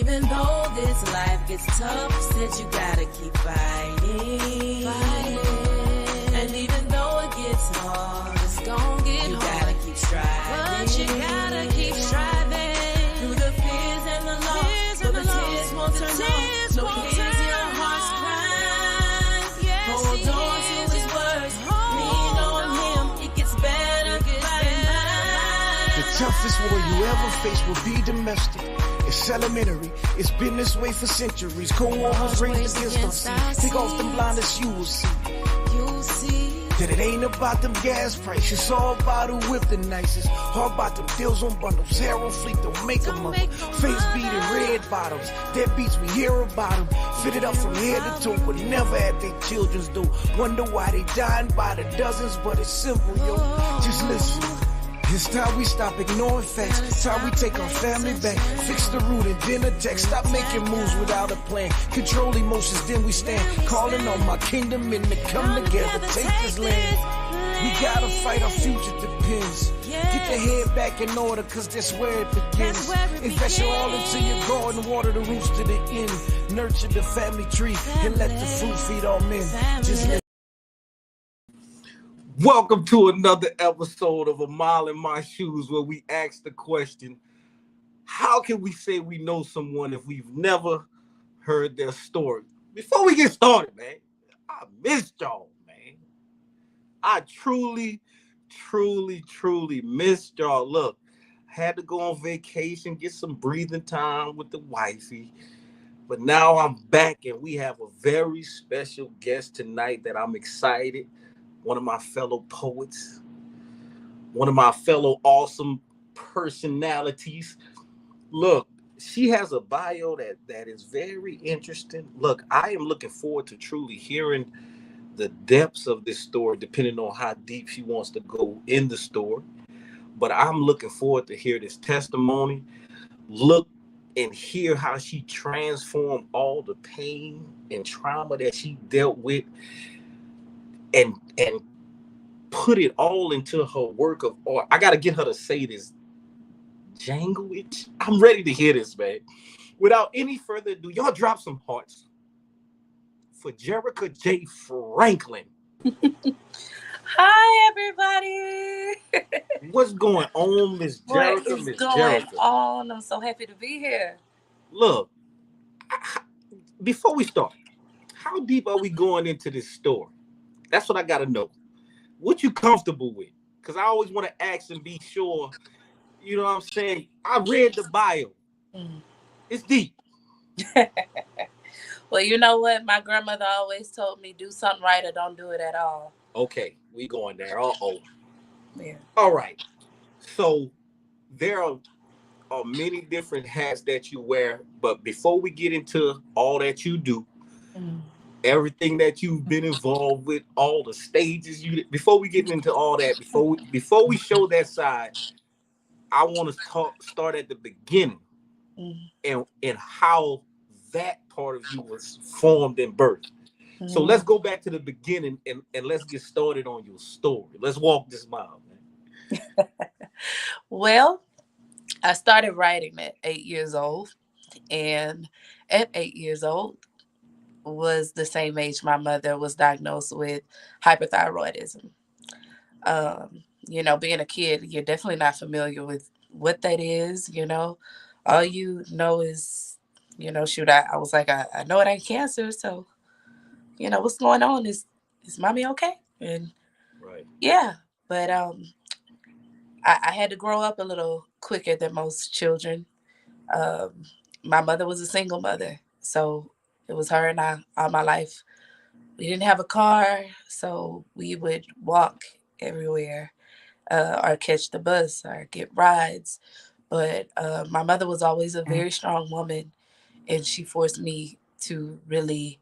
even though this life gets tough, said you gotta keep fighting. And even though it gets hard, it's gonna get hard. You gotta keep striving. But you gotta keep striving. Through the fears and the loss, so the tears won't turn off. No cares in your heart's crying. Yes, hold on to his words. Lean on him. It gets better. The toughest war you ever face will be domestic. It's elementary. It's been this way for centuries. Cold War was raised against us. Take off them blinders, you will see. That it ain't about them gas prices. It's all about who with the nicest. All about them deals on bundles. Arrow fleet don't make them up. Face beating red bottoms. Dead beats we hear about them. Fitted up from head to toe, but never at their children's door. Wonder why they dying by the dozens, but it's simple, yo. Just listen. It's time we stop ignoring facts. It's time we take our family back. Fix the root and then attack. Stop making moves without a plan. Control emotions, then we stand. Calling on my kingdom and to come together. Take this land. We gotta fight, our future depends. Get the head back in order, cause that's where it begins. Invest your all into your garden, water the roots to the end. Nurture the family tree and let the fruit feed all men. Just let Welcome to another episode of A Mile in My Shoes, where we ask the question, how can we say we know someone if we've never heard their story? Before we get started, man, I missed y'all, man. I truly missed y'all. Look, I had to go on vacation, get some breathing time with the wifey. But now I'm back, and we have a very special guest tonight that I'm excited. One of my fellow poets, one of my fellow awesome personalities. Look, she has a bio that is very interesting. Look, I am looking forward to truly hearing the depths of this story, depending on how deep she wants to go in the story. But I'm looking forward to hear this testimony, look and hear how she transformed all the pain and trauma that she dealt with and put it all into her work of art. I gotta get her to say this janglage. I'm ready to hear this, man. Without any further ado, y'all drop some hearts for Jerrica J. Franklin. Hi, everybody. What's going on, Miss Jerrica? What is going on? I'm so happy to be here. Look, before we start, how deep are we going into this story? That's what I got to know. What you comfortable with? Because I always want to ask and be sure, you know what I'm saying? I read the bio. It's deep. Well, you know what? My grandmother always told me, do something right or don't do it at all. Okay, we going there. Uh-oh. Yeah. All right. So there are many different hats that you wear, but before we get into all that you do, everything that you've been involved with, all the stages before we get into all that, before we show that side, I want to start at the beginning and how that part of you was formed and birthed. So let's go back to the beginning and let's get started on your story. Let's walk this mile, man. Well, I started writing at 8 years old, and at 8 years old was the same age my mother was diagnosed with hyperthyroidism. You know, being a kid, you're definitely not familiar with what that is, you know. All you know is, you know, shoot, I was like, I know it ain't cancer, so, you know, what's going on? Is mommy okay? And right. Yeah, but I had to grow up a little quicker than most children. My mother was a single mother, so it was her and I all my life. We didn't have a car, so we would walk everywhere or catch the bus or get rides. But my mother was always a very strong woman, and she forced me to really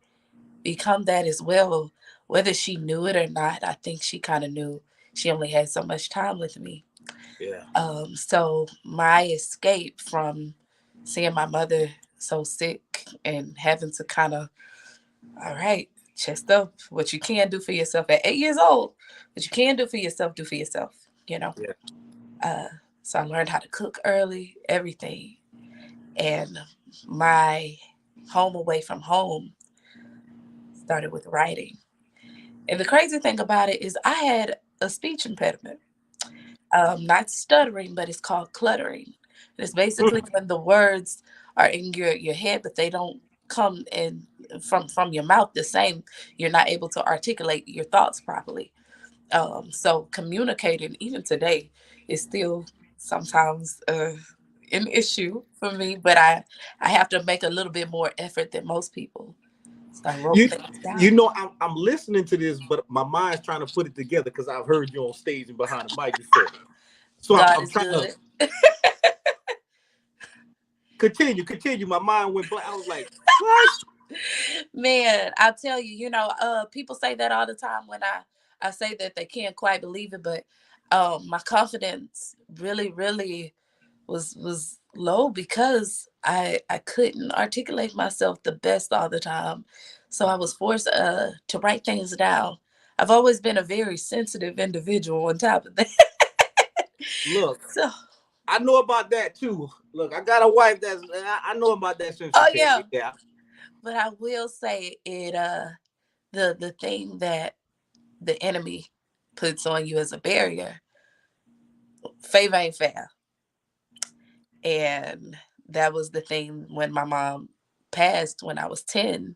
become that as well. Whether she knew it or not, I think she kind of knew. She only had so much time with me. Yeah. So my escape from seeing my mother so sick and having to kind of, all right, chest up, what you can do for yourself at 8 years old, what you can do for yourself, you know? Yeah. So I learned how to cook early, everything. And my home away from home started with writing. And the crazy thing about it is I had a speech impediment. Not stuttering, but it's called cluttering. And it's basically Mm. when the words are in your head, but they don't come in from your mouth the same. You're not able to articulate your thoughts properly. So communicating, even today, is still sometimes an issue for me. But I have to make a little bit more effort than most people. So I wrote You things you down. know I'm listening to this, but my mind's trying to put it together because I've heard you on stage and behind the mic before. So God I'm is trying to good. continue. My mind went blank. I was like, what? Man, I tell you, people say that all the time when I say that they can't quite believe it, but my confidence really was low because I couldn't articulate myself the best all the time. So I was forced to write things down. I've always been a very sensitive individual on top of that. Look, So, I know about that too. Look, I got a wife I know about that oh sensitivity. yeah, Yeah. but I will say it the thing that the enemy puts on you as a barrier, favor ain't fair. And that was the thing when my mom passed when I was 10.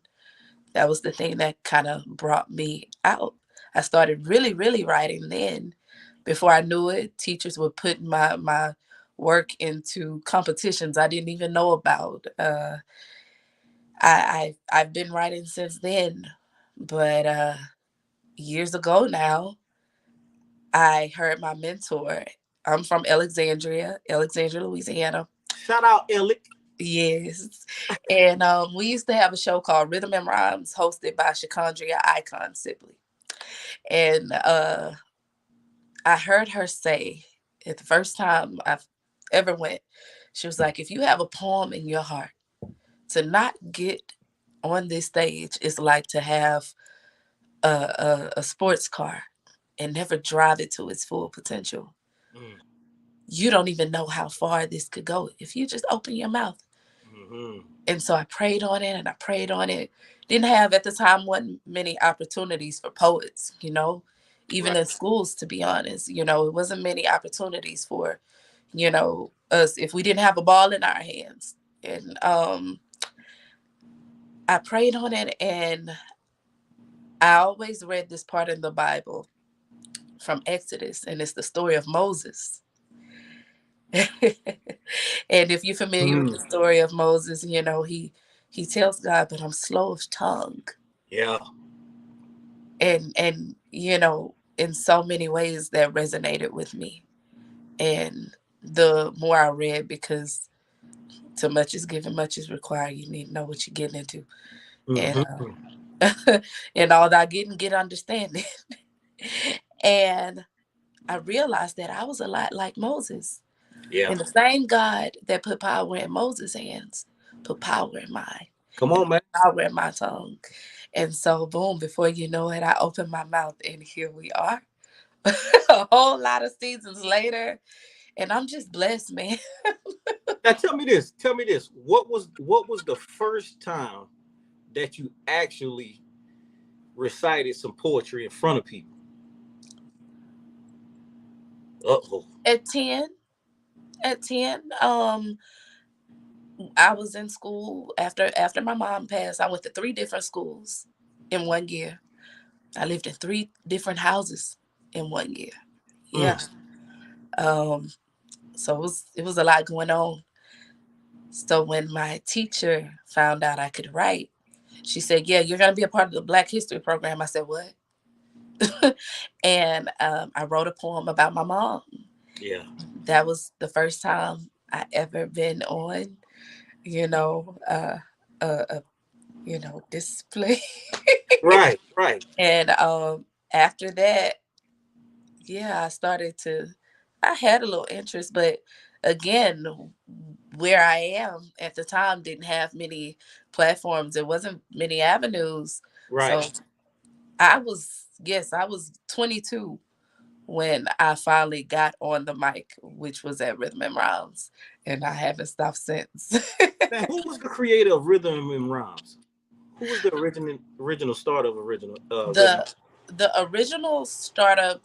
That was the thing that kind of brought me out. I started really writing then. Before I knew it, teachers were putting my work into competitions I didn't even know about. I've been writing since then, but years ago now, I heard my mentor. I'm from Alexandria, Louisiana. Shout out Ellick. Yes. And we used to have a show called Rhythm and Rhymes hosted by Shakondria Icon Sibley. And I heard her say at the first time I've ever went, she was like, if you have a poem in your heart, to not get on this stage is like to have a sports car and never drive it to its full potential. Mm, You don't even know how far this could go if you just open your mouth. mm-hmm. And so I prayed on it and I prayed on it. Didn't have at the time wasn't many opportunities for poets, even Right. in schools, to be honest. It wasn't many opportunities for, us if we didn't have a ball in our hands. And I prayed on it and I always read this part in the Bible from Exodus, and it's the story of Moses. And if you're familiar with Mm, the story of Moses, he tells God, but I'm slow of tongue. yeah. And in so many ways that resonated with me. And the more I read, because too much is given, much is required. You need to know what you're getting into. And Mm-hmm. and all that getting, get understanding. And I realized that I was a lot like Moses. Yeah. And the same God that put power in Moses' hands put power in mine Come and on, man. power in my tongue. And so, boom, before you know it, I opened my mouth and here we are. A whole lot of seasons later. And I'm just blessed, man. Now tell me this. Tell me this. What was the first time that you actually recited some poetry in front of people? Uh-oh. At 10, I was in school after my mom passed. I went to three different schools in 1 year. I lived in three different houses in 1 year. Yeah. Mm. Um, so it was a lot going on. So when my teacher found out I could write, she said, "Yeah, you're gonna be a part of the Black History program." I said, "What?" And I wrote a poem about my mom. Yeah. That was the first time I ever been on, you know, uh, a display. Right, right. And after that, yeah, I had a little interest, but again, where I am at the time didn't have many platforms. There wasn't many avenues. So Right. yes, I was 22 when I finally got on the mic, which was at Rhythm and Rhymes, and I haven't stopped since. Now, who was the creator of Rhythm and Rhymes? Who was the original start of original Rhythm? the the original startup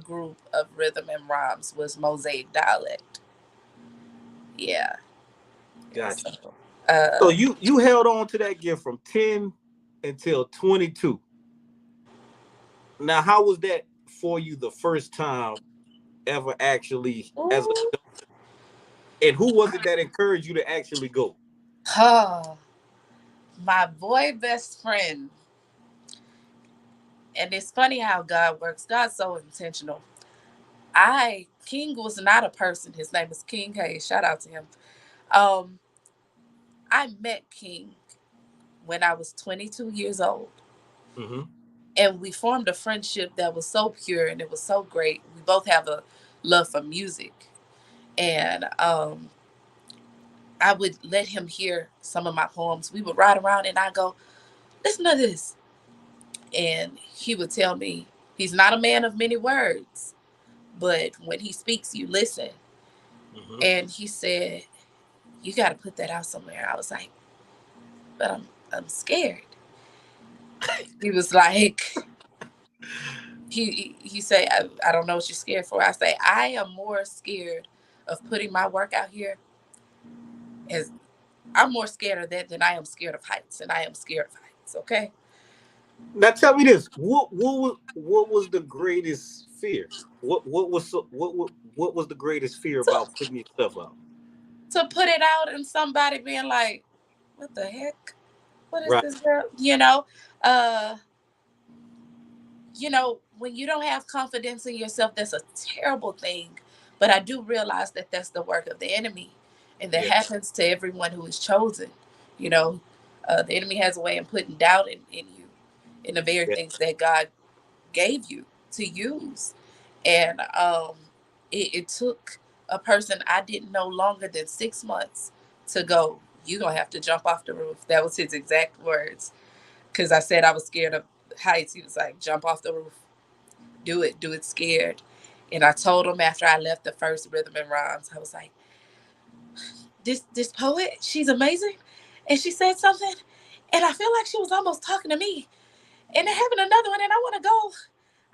group of Rhythm and Rhymes was Mosaic Dialect. Yeah. Gotcha. So, So uh, you held on to that gift from 10 until 22. Now, how was that for you the first time ever actually as ooh, a, and who was it that encouraged you to actually go? oh, my boy best friend. And it's funny how God works. God's so intentional. King was not a person. His name is King Hayes. Shout out to him. Um, I met King when I was 22 years old. Mm-hmm. And we formed a friendship that was so pure and it was so great. We both have a love for music. And I would let him hear some of my poems. We would ride around and I go, listen to this. And he would tell me, he's not a man of many words, but when he speaks, you listen. Mm-hmm. And he said, you got to put that out somewhere. I was like, but I'm scared. He was like, he said, I don't know what you're scared for. I say, I am more scared of putting my work out here. As I'm more scared of that than I am scared of heights, and I am scared of heights. Okay, Now tell me this: what was the greatest fear? What was the greatest fear to about putting your stuff out? to put it out and somebody being like, what the heck? What is Right. this girl? Uh, when you don't have confidence in yourself, that's a terrible thing. But I do realize that that's the work of the enemy, and that Yeah. happens to everyone who is chosen. You know, the enemy has a way of putting doubt in you, in the very Yeah. things that God gave you to use. And it took a person I didn't know longer than 6 months to go, you're going to have to jump off the roof. That was his exact words. Because I said I was scared of heights. He was like, jump off the roof. Do it scared. And I told him after I left the first Rhythm and Rhymes, I was like, this poet, she's amazing. And she said something. And I feel like she was almost talking to me. And they're having another one, and I want to go.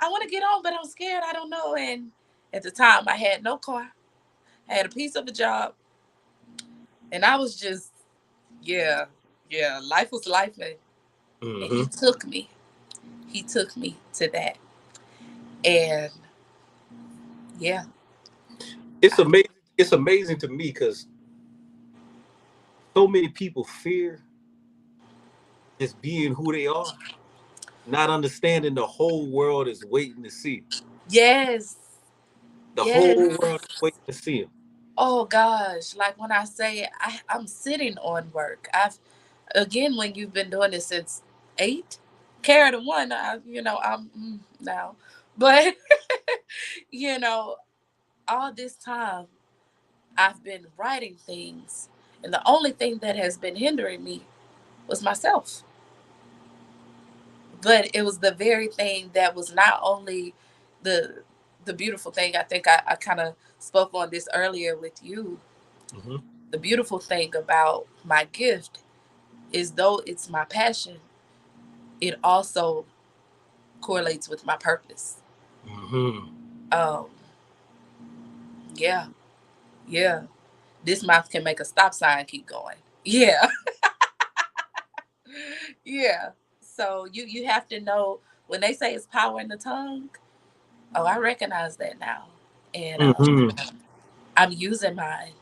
I want to get on, but I'm scared. I don't know. And at the time, I had no car. I had a piece of a job. And I was just, yeah, life was life. And he Mm-hmm. took me. He took me to that. And yeah, It's amazing. It's amazing to me because so many people fear just being who they are, not understanding the whole world is waiting to see. yes, The whole yes. world is waiting to see him. Oh gosh, like when I say I'm sitting on work, again, when you've been doing this since 8, carry the one, I'm now, but you know, all this time I've been writing things, and the only thing that has been hindering me was myself. But it was the very thing that was not only the the beautiful thing. I think I kind of spoke on this earlier with you. Mm-hmm. The beautiful thing about my gift is, though it's my passion, it also correlates with my purpose. Mm-hmm. Um, yeah, yeah. This mouth can make a stop sign keep going. Yeah, yeah. So you have to know when they say it's power in the tongue. Oh, I recognize that now, and Mm-hmm. I'm using mine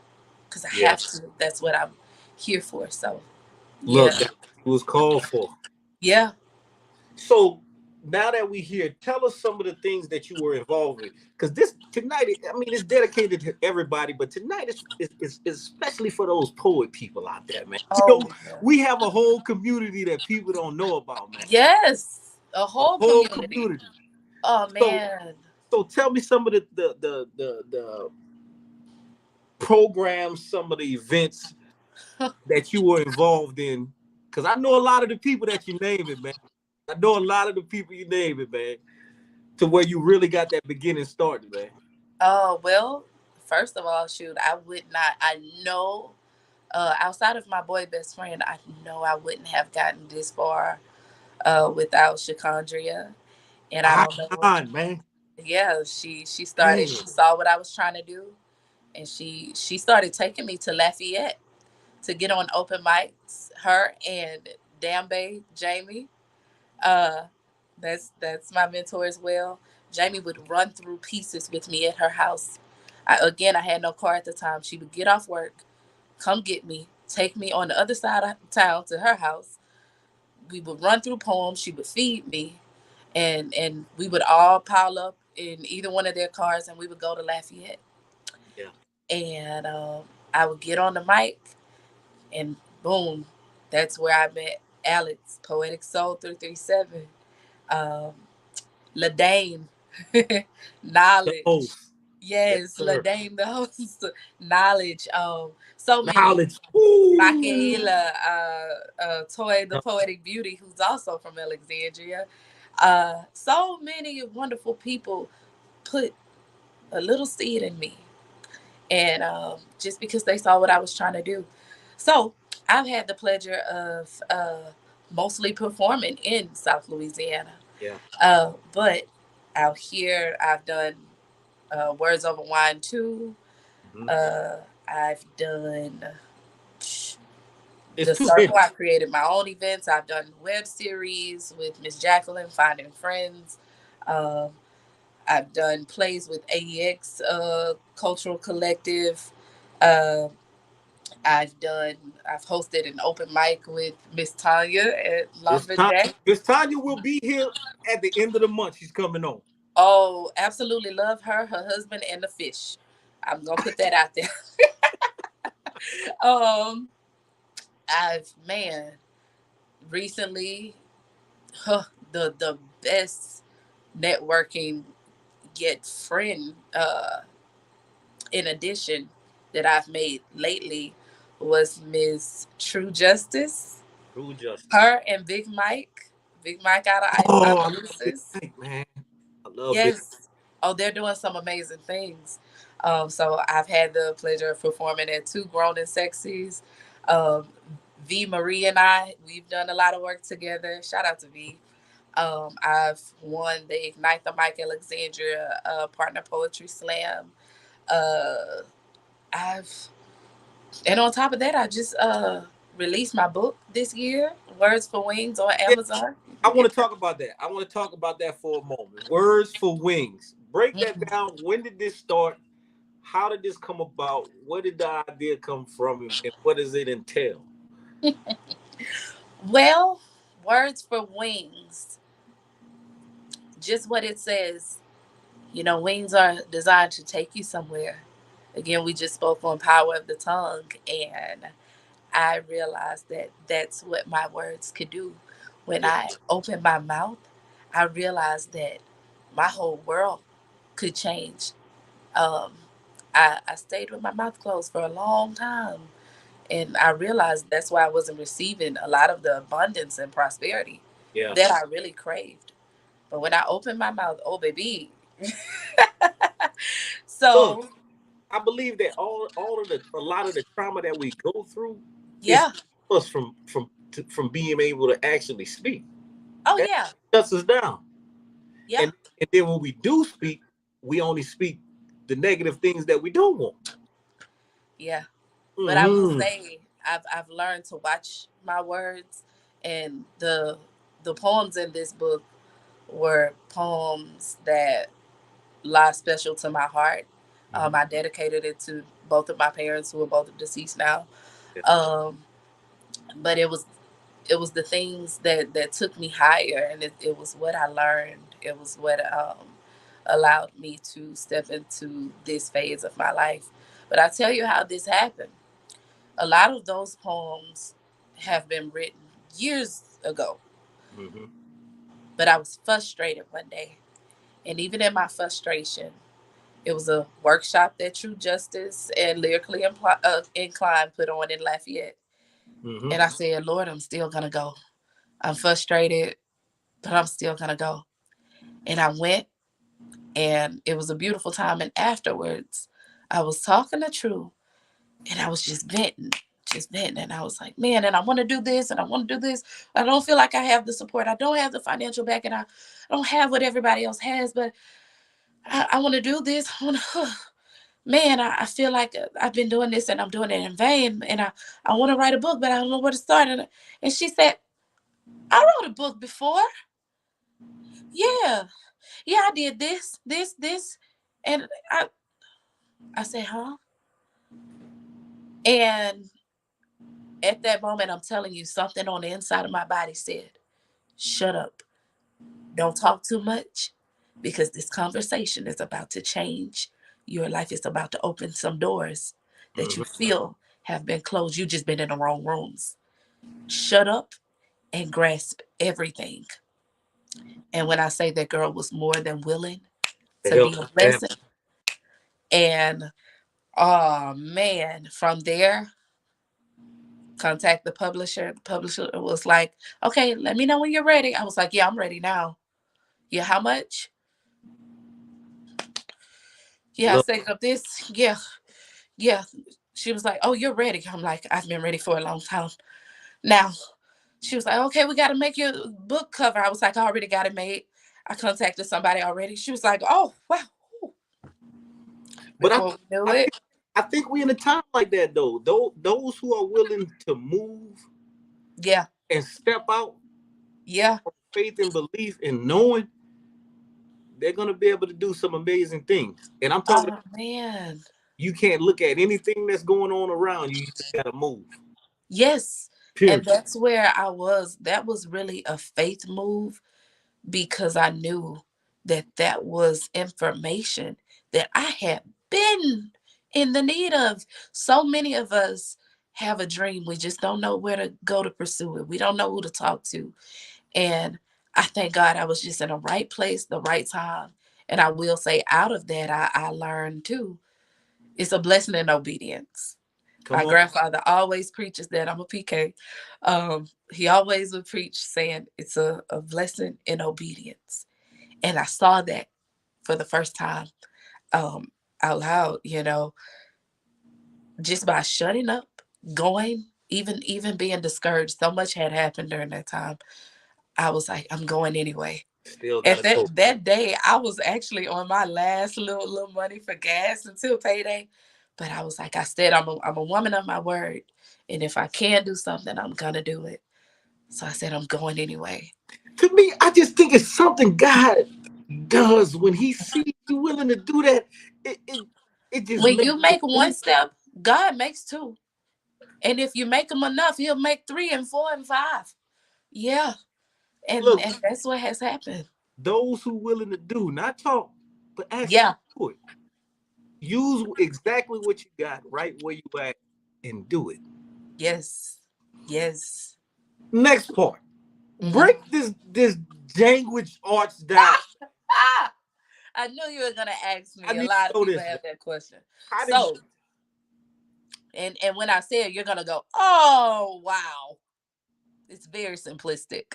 because I Yeah. have to. That's what I'm here for. So Look, yeah, that was called for. yeah. So now that we here, tell us some of the things that you were involved with. Because this tonight, I mean, it's dedicated to everybody, but tonight is especially for those poet people out there, man. Oh yeah. We have a whole community that people don't know about, man. Yes, a A whole whole community. community. Oh So man. so tell me some of the programs, some of the events that you were involved in. Because I know a lot of the people that you name it, man. I know a lot of the people you name it, man. to where you really got that beginning started, man? Oh, well, first of all, shoot, I would not, I know, outside of my boy best friend, I know I wouldn't have gotten this far without Shakandria. And I I don't know, on, man. yeah, she started, Man. she saw what I was trying to do, and she started taking me to Lafayette to get on open mics. Her and Dambe Jamie, uh, that's my mentor as well. Jamie would run through pieces with me at her house. I had no car at the time. She would get off work, come get me, take me on the other side of town to her house. We would run through poems. She would feed me, and we would all pile up in either one of their cars, and we would go to Lafayette. Yeah. And I would get on the mic, and boom, that's where I met Alex, Poetic Soul 337, um, Ladane, The Knowledge. host. Yes, Yes, sir. Ladane the host, Knowledge. So many. Knowledge. Ooh. Michaela, Toy the Poetic Beauty, who's also from Alexandria. So many wonderful people put a little seed in me, and just because they saw what I was trying to do. So I've had the pleasure of mostly performing in South Louisiana, Yeah. but out here I've done Words Over Wine too. Mhm. Uh, I've done It's the too many. circle. I've created my own events. I've done web series with Miss Jacqueline, Finding Friends. Um, I've done plays with AEX Cultural Collective. Uh, I've hosted an open mic with Miss Tanya at Miss Tanya, Lumberjack. Miss Tanya will be here at the end of the month. She's coming on. Oh, absolutely love her, her husband, and the fish. I'm gonna put that out there. um, I've man recently, huh, the best networking yet friend in addition that I've made lately was Miss True Justice. True justice. Her and Big Mike out of Oh, I love Big Opelousas. Mike, man. I love Big. Yes. Oh, they're doing some amazing things. So I've had the pleasure of performing at Two Grown and Sexies. Um, V Marie and we've done a lot of work together. Shout out to V. I've won the Ignite the Mike Alexandria Partner Poetry Slam. Uh, I've and on top of that, I just released my book this year, Words for Wings, on Yeah, Amazon. You I can want get to talk about that. I want to talk about that for a moment. Words for Wings. Break that that. down. When did this start? How did this come about? Where did the idea come from? And what does it entail? Well, Words for Wings, just what it says. You know, wings are designed to take you somewhere. Again, we just spoke on power of the tongue, and I realized that that's what my words could do. When Yeah. I opened my mouth, I realized that my whole world could change. Um, I stayed with my mouth closed for a long time, and I realized that's why I wasn't receiving a lot of the abundance and prosperity Yeah. that I really craved. But when I opened my mouth, oh baby. Look, So I believe that all of the a lot of the trauma that we go through is yeah. us from being able to actually speak. Oh That yeah. shuts us down. Yeah. And then when we do speak, we only speak the negative things that we don't want. Yeah. But I will Hmm. say I've learned to watch my words, and the poems in this book were poems that lie special to my heart. I dedicated it to both of my parents who are both deceased now. Yeah. Um, but it was the things that took me higher, and it was what I learned. It was what allowed me to step into this phase of my life. But I tell you how this happened. A lot of those poems have been written years ago, Hmm. but I was frustrated one day. And even in my frustration, it was a workshop that True Justice and Lyrically Inclined put on in Lafayette. Hmm. And I said, Lord, I'm still going to go. I'm frustrated, but I'm still going to go. And I went. And it was a beautiful time. And afterwards, I was talking to True, and I was just venting. Just venting. And I was like, man, and I want to do this and I want to do this. I don't feel like I have the support. I don't have the financial back, and I don't have what everybody else has, but I want to do this. I want to, man, I feel like I've been doing this and I'm doing it in vain. And I want to write a book, but I don't know where to start. And she said, I wrote a book before. Yeah. Yeah, I did this. And I said, huh? And at that moment, I'm telling you, something on the inside of my body said, shut up. Don't talk too much, because this conversation is about to change your life. It's about to open some doors that you Mhm. feel have been closed. You just been in the wrong rooms. Shut up and grasp everything. And when I say that girl was more than willing To to be help a the family. blessing, and oh man, from there, contact the publisher. The publisher was like, okay, let me know when you're ready. I was like, yeah, I'm ready now. Yeah, how much? Yeah, I Look, saved up this. Yeah, yeah. She was like, oh, you're ready. I'm like, I've been ready for a long time. Now, she was like, okay, we got to make your book cover. I was like, I already got it made. I contacted somebody already. She was like, oh, wow. but Before we knew I it, think I think we in a time like that though. Those who are willing to move yeah, and step out yeah. of faith and belief and knowing they're gonna be able to do some amazing things. And I'm talking, Oh, man. you can't look at anything that's going on around you. You just gotta move. Yes. And Period. that's where I was. That was really a faith move, because I knew that that was information that I had been in the need of. So many of us have a dream. We just don't know where to go to pursue it. We don't know who to talk to. And I thank God I was just in the right place, the right time. And I will say, out of that, I learned too, it's a blessing in obedience. My Come on. grandfather always preaches that. I'm a PK. He always would preach saying it's a blessing in obedience. And I saw that for the first time, um, out loud, just by shutting up, going, even being discouraged. So much had happened during that time. I was like, I'm going anyway. Still And gotta go. that day, I was actually on my last little money for gas until payday. But I was like, I said, I'm a woman of my word, and if I can do something, I'm gonna do it. So I said, I'm going anyway. To me, I just think it's something God does when He sees you willing to do that. It it, it just When makes you it make one move. step, God makes two, and if you make them enough, He'll make three and four and five. Yeah, and Look, and that's what has happened. those who willing to do, not talk, but actually Yeah. do it. Use exactly what you got right where you at and do it. Yes. Yes. Next part. Mhm. Break this language arts down. Ah, I knew you were gonna ask I me. A need lot to of know people this one. have that question. How did So, and when I say it, you're gonna go, "Oh, wow!" It's very simplistic.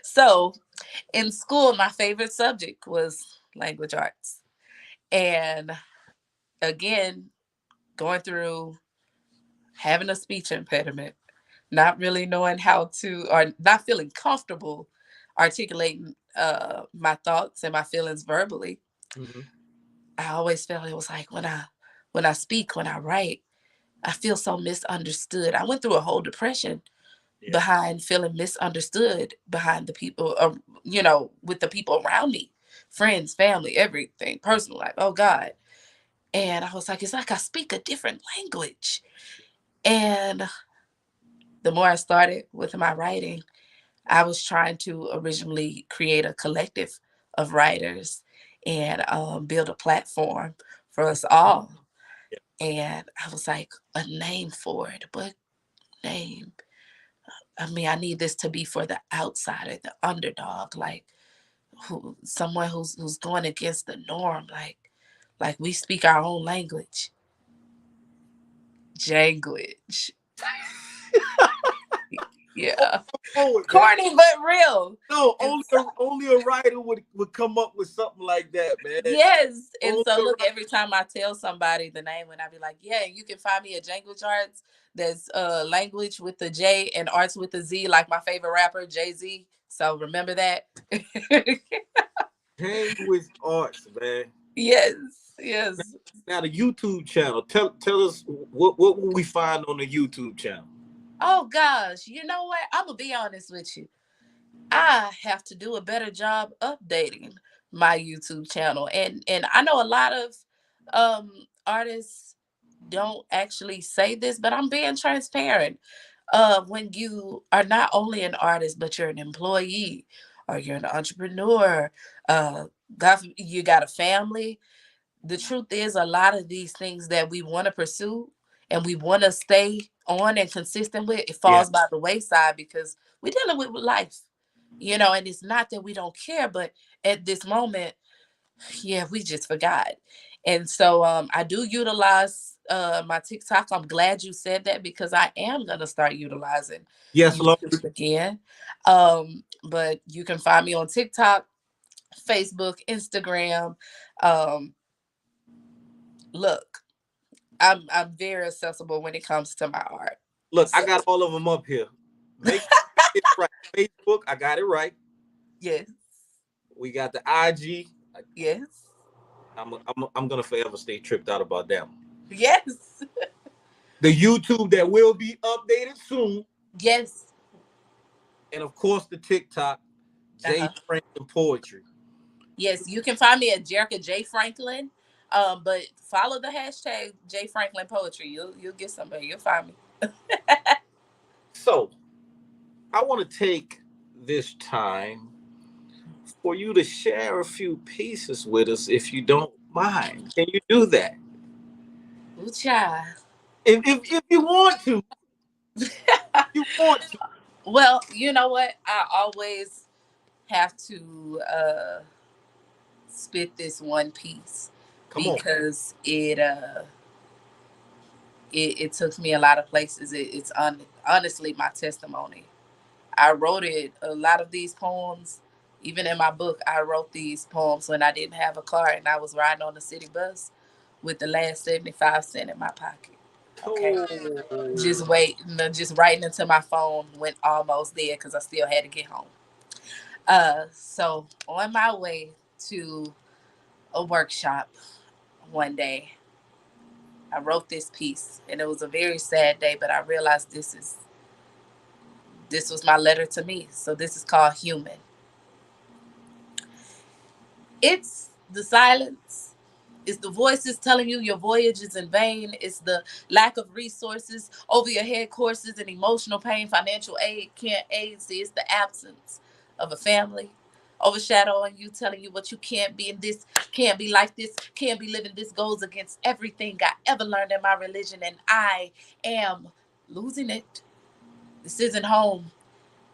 So, in school, my favorite subject was language arts, and again, going through having a speech impediment, not really knowing how to, or not feeling comfortable articulating my thoughts and my feelings verbally. Mhm. I always felt it was like when I speak, when I write, I feel so misunderstood. I went through a whole depression Yeah. behind feeling misunderstood behind the people, with the people around me, friends, family, everything, personal life. Oh God. And I was like, it's like I speak a different language. And the more I started with my writing, I was trying to originally create a collective of writers and build a platform for us all. Yeah. And I was like, a name for it. What name? I mean, I need this to be for the outsider, the underdog, like someone who's going against the norm, like we speak our own language. Janguage. Yeah. Poet, man. Corny but real. No, And only a writer would come up with something like that, man. yes. And Only so a look, writer. every time I tell somebody the name and I be like, yeah, you can find me at Janguage Arts. There's language with the J and arts with the Z, like my favorite rapper, Jay-Z. So remember that. Language arts, man. Yes. Yes. Now the YouTube channel. Tell us what will we find on the YouTube channel? Oh gosh. You know what? I'm gonna be honest with you. I have to do a better job updating my YouTube channel. And I know a lot of artists don't actually say this, but I'm being transparent. When you are not only an artist, but you're an employee or you're an entrepreneur, you got a family. The truth is, a lot of these things that we want to pursue and we want to stay on and consistent with, it Yeah. falls by the wayside because we're dealing with life, and it's not that we don't care, but at this moment, yeah, we just forgot. And so I do utilize my TikTok. I'm glad you said that because I am going to start utilizing Yes, Lord. YouTube again. But you can find me on TikTok, Facebook, Instagram. Um, Look, I'm very accessible when it comes to my art. Look, I So got all of them up here. Make sure you get it right. Facebook, I got it right. yes, We got the IG. yes, I'm gonna forever stay tripped out about that one. yes, The YouTube that will be updated soon, yes. and of course the TikTok, J Uh-huh. Franklin Poetry. Yes, you can find me at Jerrica J Franklin. But follow the hashtag J Franklin Poetry. You'll get somebody. You'll find me. So I want to take this time for you to share a few pieces with us, if you don't mind. Can you do that? Ooh, child. If you want to, you want to. Well, you know what? I always have to spit this one piece Come on. because it took me a lot of places. Honestly my testimony. I wrote it, a lot of these poems, even in my book, I wrote these poems when I didn't have a car and I was riding on the city bus with the last 75 cents in my pocket. Okay. Oh, Just waiting, just writing into my phone, went almost there because I still had to get home. So on my way to a workshop one day, I wrote this piece and it was a very sad day, but I realized this was my letter to me. So this is called Human. It's the silence. It's the voices telling you your voyage is in vain. It's the lack of resources, over your head courses, and emotional pain. Financial aid can't aid. See, it's the absence of a family overshadowing you, telling you what you can't be, and this can't be like this, can't be living. This goes against everything I ever learned in my religion, and I am losing it. This isn't home,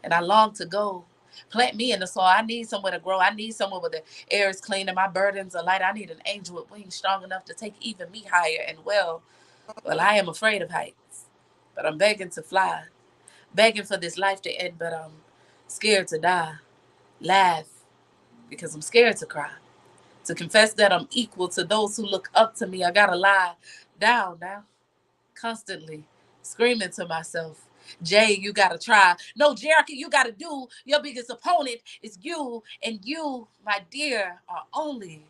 and I long to go. Plant me in the soil. I need somewhere to grow. I need somewhere where the air is clean and my burdens are light. I need an angel with wings strong enough to take even me higher. And well, I am afraid of heights, but I'm begging to fly, begging for this life to end, but I'm scared to die. Laugh because I'm scared to cry. To confess that I'm equal to those who look up to me, I gotta lie down now, constantly screaming to myself, Jay, you gotta try. No, Jerrica, you gotta do. Your biggest opponent is you, and you, my dear, are only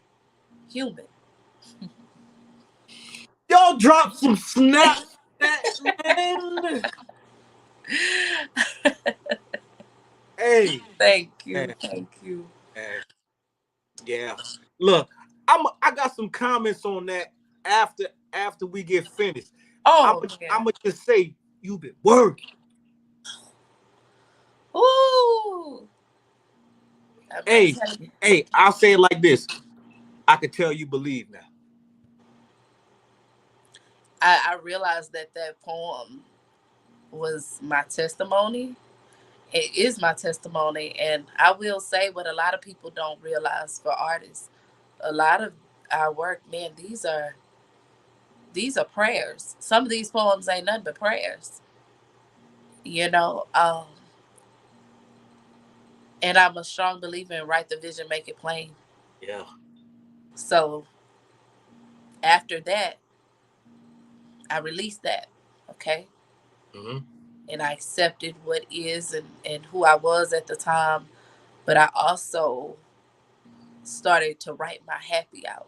human. y'all drop some snaps, that man. Hey, Thank you. man, Thank you. man. Yeah. Look, I got some comments on that after we get finished. I'm Oh, I'm yeah. gonna just say you've been working. Ooh. I'm Hey, telling you. hey, I'll say it like this. I can tell you believe now. I realized that that poem was my testimony. It is my testimony. And I will say what a lot of people don't realize for artists. A lot of our work, man, these are prayers. Some of these poems ain't nothing but prayers. You know, And I'm a strong believer in write the vision, make it plain. Yeah. So after that, I released that. Okay. Mm-hmm. And I accepted what is and who I was at the time. But I also started to write my happy out.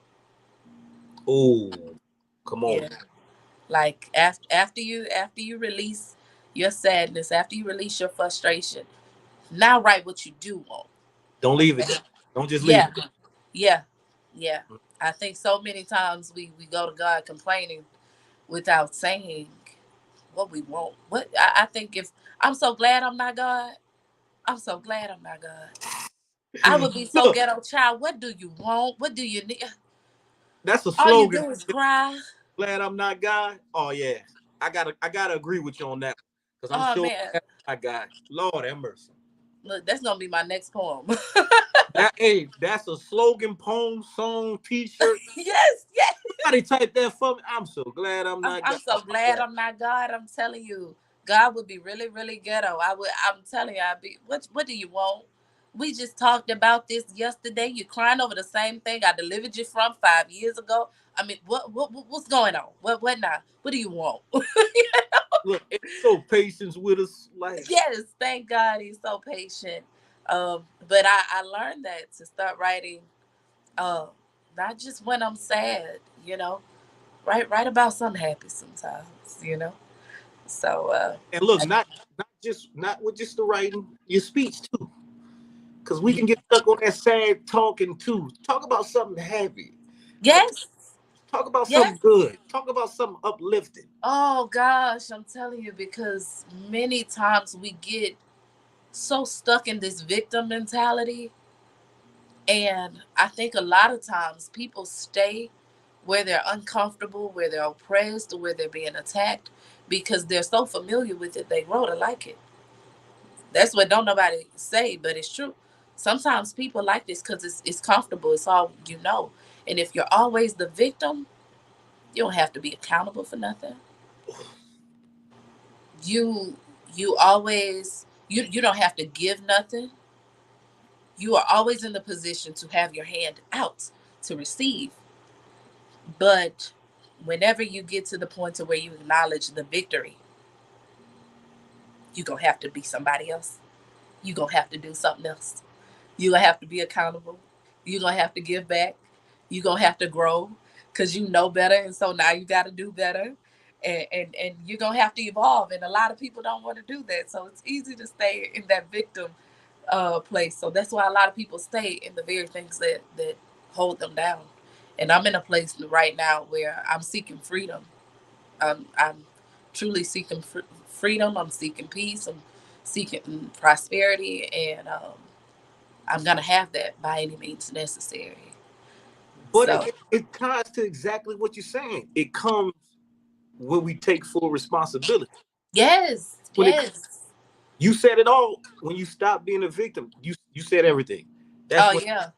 Oh, come on. Yeah. Like after you release your sadness, after you release your frustration, now write what you do want. Don't leave it Okay. there. Don't just leave Yeah. it there. Yeah. Yeah. I think so many times we go to God complaining without saying what we want. What I think if I'm so glad I'm not God, I'm so glad I'm not God. I would be so Look, ghetto child. What do you want? What do you need? that's a All you slogan. do is cry. Glad I'm not God. Oh yeah, I gotta agree with you on that because I'm Oh sure man. glad I'm not God. Lord have mercy. Look, that's gonna be my next poem. That's a slogan, poem, song, T-shirt. Yes, yes. Somebody type that for me. I'm so glad I'm I'm, not God. I'm Oh so my glad God. I'm not God. I'm telling you, God would be really, really ghetto. I'm telling you, I'd be. What do you want? We just talked about this yesterday. You're crying over the same thing I delivered you from 5 years ago. I mean, what's going on? What now? What do you want? Look, it's so patience with us, like. Yes, thank God he's so patient. But I learned that to start writing, uh, not just when I'm sad, write about something happy sometimes. So And look, not with just the writing, your speech too, because we can get stuck on that sad talking too. Talk about something happy. Like yes, talk about yes. something good. Talk about something uplifting. Oh gosh, I'm telling you, because many times we get so stuck in this victim mentality. And I think a lot of times people stay where they're uncomfortable, where they're oppressed, or where they're being attacked because they're so familiar with it, they grow to like it. That's what don't nobody say, but it's true. Sometimes people like this because it's comfortable. It's all you know. And if you're always the victim, you don't have to be accountable for nothing. You you always you don't have to give nothing. You are always in the position to have your hand out to receive. But whenever you get to the point to where you acknowledge the victory, you're gonna have to be somebody else. You're gonna have to do something else. You're gonna have to be accountable. You're gonna have to give back. You're gonna have to grow because you know better. And so now you gotta do better. And you're gonna have to evolve. And a lot of people don't want to do that. So it's easy to stay in that victim place. So that's why a lot of people stay in the very things that hold them down. And I'm in a place right now where I'm seeking freedom. I'm truly seeking freedom. I'm seeking peace. I'm seeking prosperity, and I'm gonna have that by any means necessary. But So it ties to exactly what you're saying. It comes when we take full responsibility. yes, When it yes. You said it all. When you stop being a victim, you said everything. That's Oh when yeah,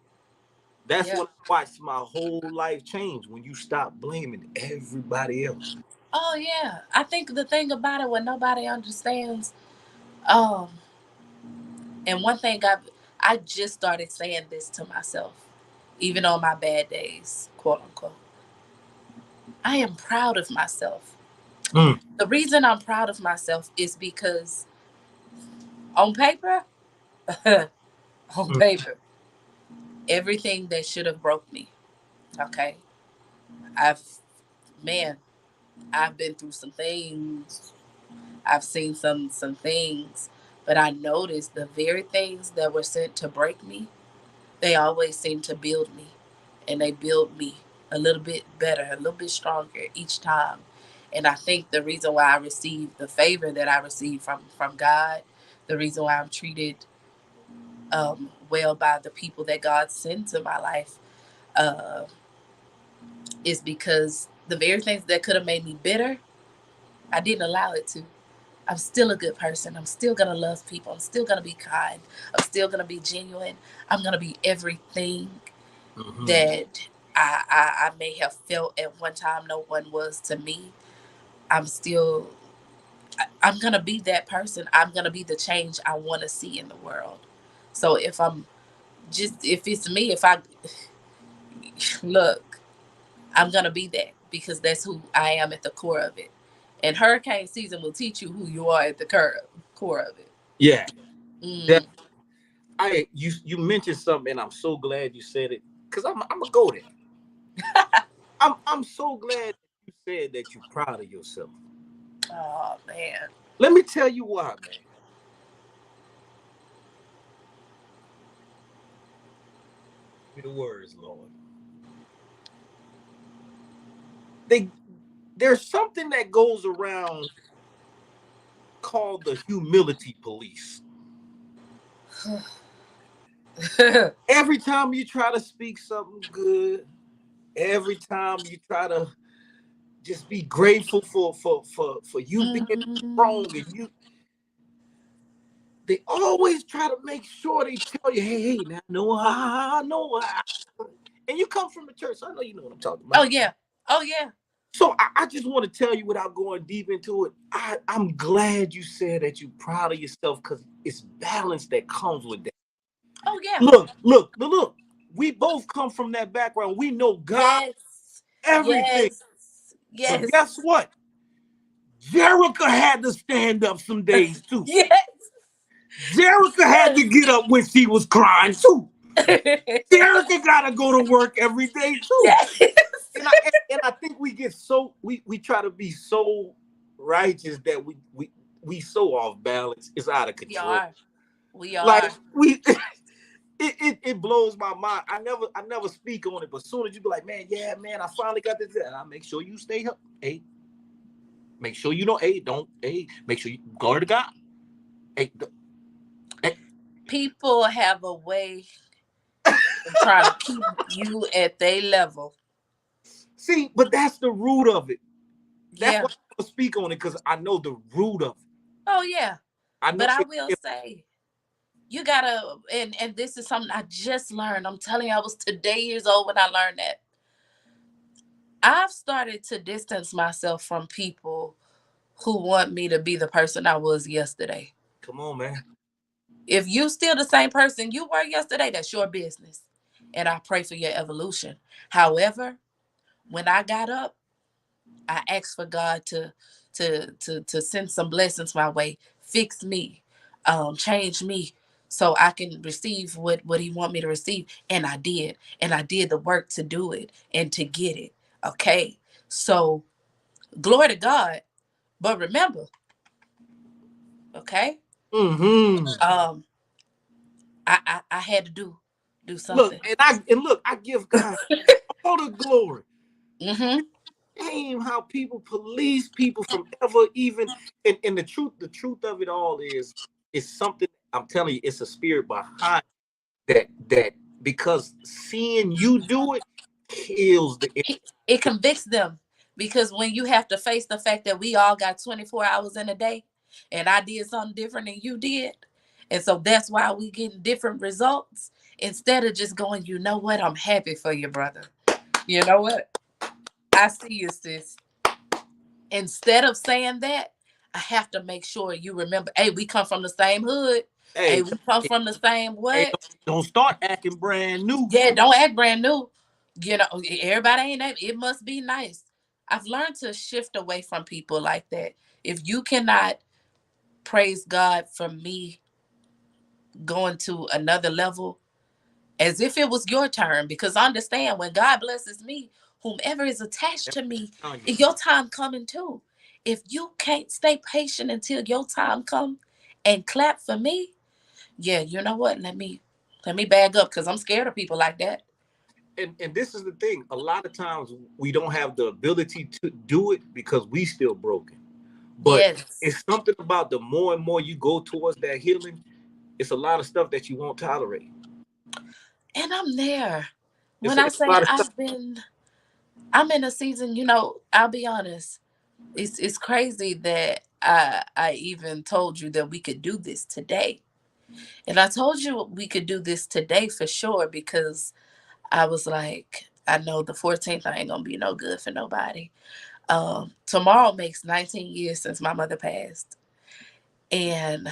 that's yeah. when I watched my whole life change. When you stop blaming everybody else. Oh yeah. I think the thing about it, when nobody understands, um, and one thing I just started saying this to myself, even on my bad days, quote unquote. I am proud of myself. Mm, The reason I'm proud of myself is because on paper, on mm. paper, everything that should have broke me. Okay, I've man, I've been through some things. I've seen some things, but I noticed the very things that were sent to break me, they always seem to build me, and they build me a little bit better, a little bit stronger each time. And I think the reason why I received the favor that I received from God, the reason why I'm treated well by the people that God sent to my life, uh, is because the very things that could have made me bitter, I didn't allow it to. I'm still a good person. I'm still gonna love people. I'm still gonna be kind. I'm still gonna be genuine. I'm gonna be everything Hmm. that I may have felt at one time no one was to me. I'm still I'm gonna be that person. I'm gonna be the change I want to see in the world. So if it's me, if I look, I'm gonna be that because that's who I am at the core of it. And hurricane season will teach you who you are at the core of it. Yeah. That Mm. you mentioned something, and I'm so glad you said it because I'm gonna go there. I'm so glad that you said that you're proud of yourself. Oh man. Let me tell you why, man. Give me the words, Lord. They there's something that goes around called the humility police. Every time you try to speak something good, every time you try to just be grateful for you being Mm. strong, and you they always try to make sure they tell you, hey, now I know how. And you come from the church, so I know you know what I'm talking Oh about. yeah. Oh yeah. So I just want to tell you without going deep into it, I'm glad you said that you're proud of yourself because it's balance that comes with that. Oh yeah. Look. We both come from that background. We know God, Yes. everything. Yes. But Yes. guess what? Jerrica had to stand up some days too. Yes. Jerrica had to get up when she was crying too. Jerrica gotta go to work every day too. Yes. And I think we get so we try to be so righteous that we so off balance. It's out of We control. are. We Like are. we it blows my mind. I never speak on it, but soon as you be like, man, yeah, man, I finally got this. And I make sure you stay up. Hey, make sure you know, hey, don't, hey, make sure you glory to God. Hey, hey. People have a way of trying to keep you at their level. See, but that's the root of it. That's Yeah. why I speak on it because I know the root of it. Oh yeah. I know But I will say, you gotta, and this is something I just learned. I'm telling you, I was today years old when I learned that. I've started to distance myself from people who want me to be the person I was yesterday. come on, man. If you still the same person you were yesterday, that's your business. And I pray for your evolution. However, when I got up, I asked for God to send some blessings my way, fix me, change me, so I can receive what He want me to receive, and I did the work to do it and to get it. Okay, so glory to God. But remember, okay, Mm-hmm. um, I had to do Look, something. and I give God all the glory. Mm-hmm. Shame how people police people from ever even and the truth of it all is something I'm telling you, it's a spirit behind that because seeing you do it kills the It convicts them because when you have to face the fact that we all got 24 hours in a day and I did something different than you did. And so that's why we getting different results. Instead of just going, you know what? I'm happy for you, brother. You know what? I see you, sis. Instead of saying that, I have to make sure you remember, hey, we come from the same hood. Hey, hey, we come from the same hey, what? don't start acting brand new. Yeah, don't act brand new. You know, everybody ain't that. It must be nice. I've learned to shift away from people like that. If you cannot praise God for me going to another level as if it was your turn, because understand when God blesses me, whomever is attached to me, your time coming too. If you can't stay patient until your time come and clap for me, yeah, you know what? Let me bag up because I'm scared of people like that. And this is the thing. A lot of times we don't have the ability to do it because we still broken. But Yes. it's something about the more and more you go towards that healing, it's a lot of stuff that you won't tolerate. And I'm there. It's When a, I it's a say lot of stuff. I'm in a season, I'll be honest. It's crazy that I even told you that we could do this today. And I told you we could do this today for sure because I was like, I know the 14th I ain't gonna be no good for nobody. Tomorrow makes 19 years since my mother passed. And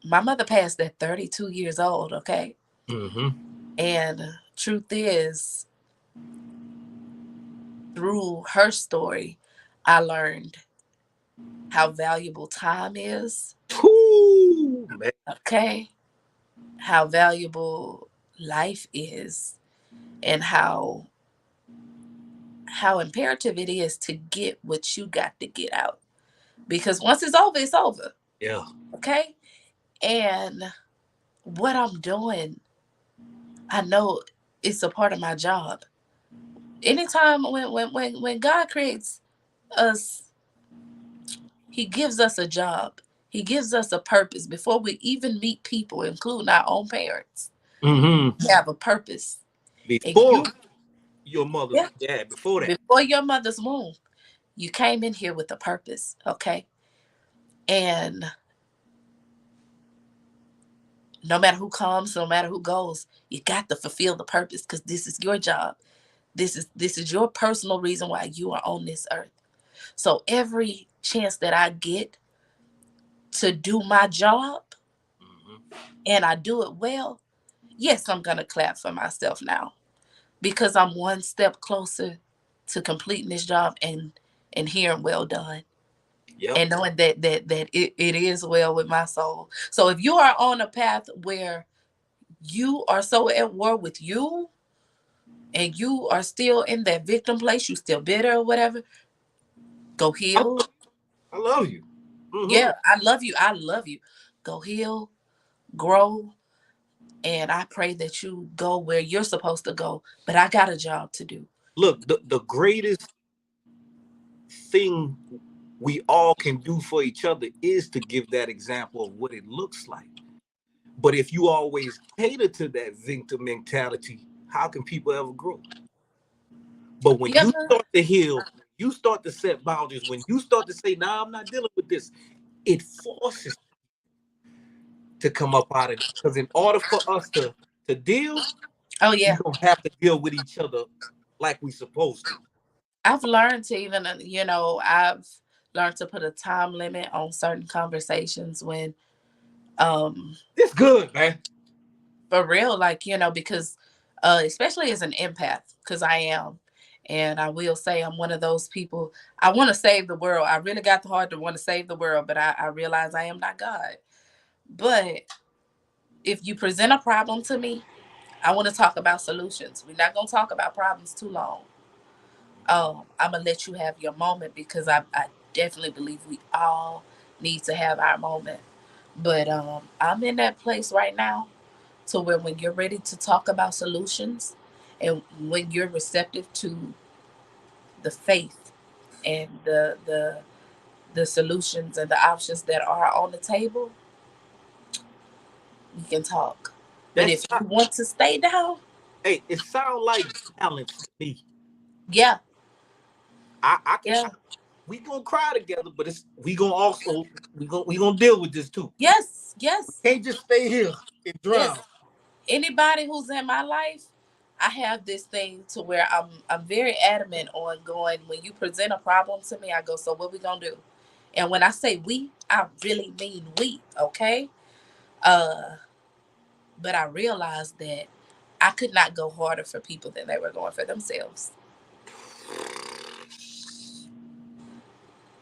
My mother passed at 32 years old, okay? Mm-hmm. And truth is, through her story, I learned how valuable time is, Whoo, man. okay? How valuable life is, and how imperative it is to get what you got to get out. Because once it's over, it's over. Yeah. Okay? And what I'm doing, I know it's a part of my job. Anytime when God creates us, he gives us a job. He gives us a purpose before we even meet people, including our own parents. Mm-hmm. We have a purpose. And Before you, your mother, yeah, yeah, before that. before your mother's womb, you came in here with a purpose, okay? And no matter who comes, no matter who goes, you got to fulfill the purpose because this is your job. This is your personal reason why you are on this earth. So every chance that I get to do my job Mm-hmm. and I do it well, yes, I'm gonna clap for myself now because I'm one step closer to completing this job and hearing well done. Yep. And knowing that it is well with my soul. So if you are on a path where you are so at war with you and you are still in that victim place, you still bitter or whatever, go I, heal. I love you. Mm-hmm. Yeah, I love you. I love you. Go heal, grow, and I pray that you go where you're supposed to go. But I got a job to do. Look, the greatest thing we all can do for each other is to give that example of what it looks like. But if you always cater to that victim mentality, how can people ever grow? But when Yeah, you start to heal, you start to set boundaries, when you start to say, nah, I'm not dealing with this, it forces to come up out of it. Because in order for us to deal, oh we yeah. don't have to deal with each other like we supposed to. I've learned to even, I've learned to put a time limit on certain conversations when, um, It's good, man. for real, like, because, especially as an empath, because I am. And I will say I'm one of those people. I want to save the world. I really got the heart to want to save the world, but I realize I am not God. But if you present a problem to me, I want to talk about solutions. We're not going to talk about problems too long. I'm going to let you have your moment because I definitely believe we all need to have our moment. But I'm in that place right now to where when you're ready to talk about solutions and when you're receptive to the faith and the solutions and the options that are on the table, we can talk. But That's if you want to stay down, hey, it sounds like balance to me. yeah, I can yeah, we gonna cry together, but it's we gonna also we gonna deal with this too. yes, yes, Can't just stay here and drown. yes. Anybody who's in my life, I have this thing to where I'm very adamant on going when you present a problem to me, I go, so what we gonna do? And when I say we, I really mean we, okay? Uh, but I realized that I could not go harder for people than they were going for themselves.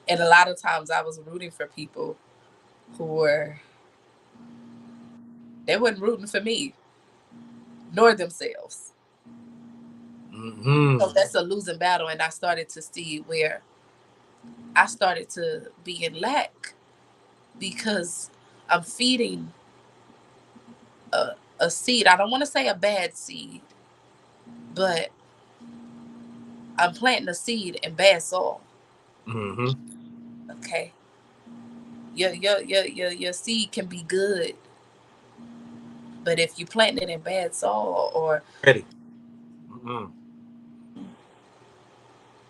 And a lot of times I was rooting for people who were they weren't rooting for me nor themselves. So Mm-hmm. that's a losing battle. And I started to see where I started to be in lack because I'm feeding a seed. I don't want to say a bad seed, but I'm planting a seed in bad soil. Mm-hmm. Okay. Your seed can be good, but if you plant it in bad soil or Ready. Mm-hmm.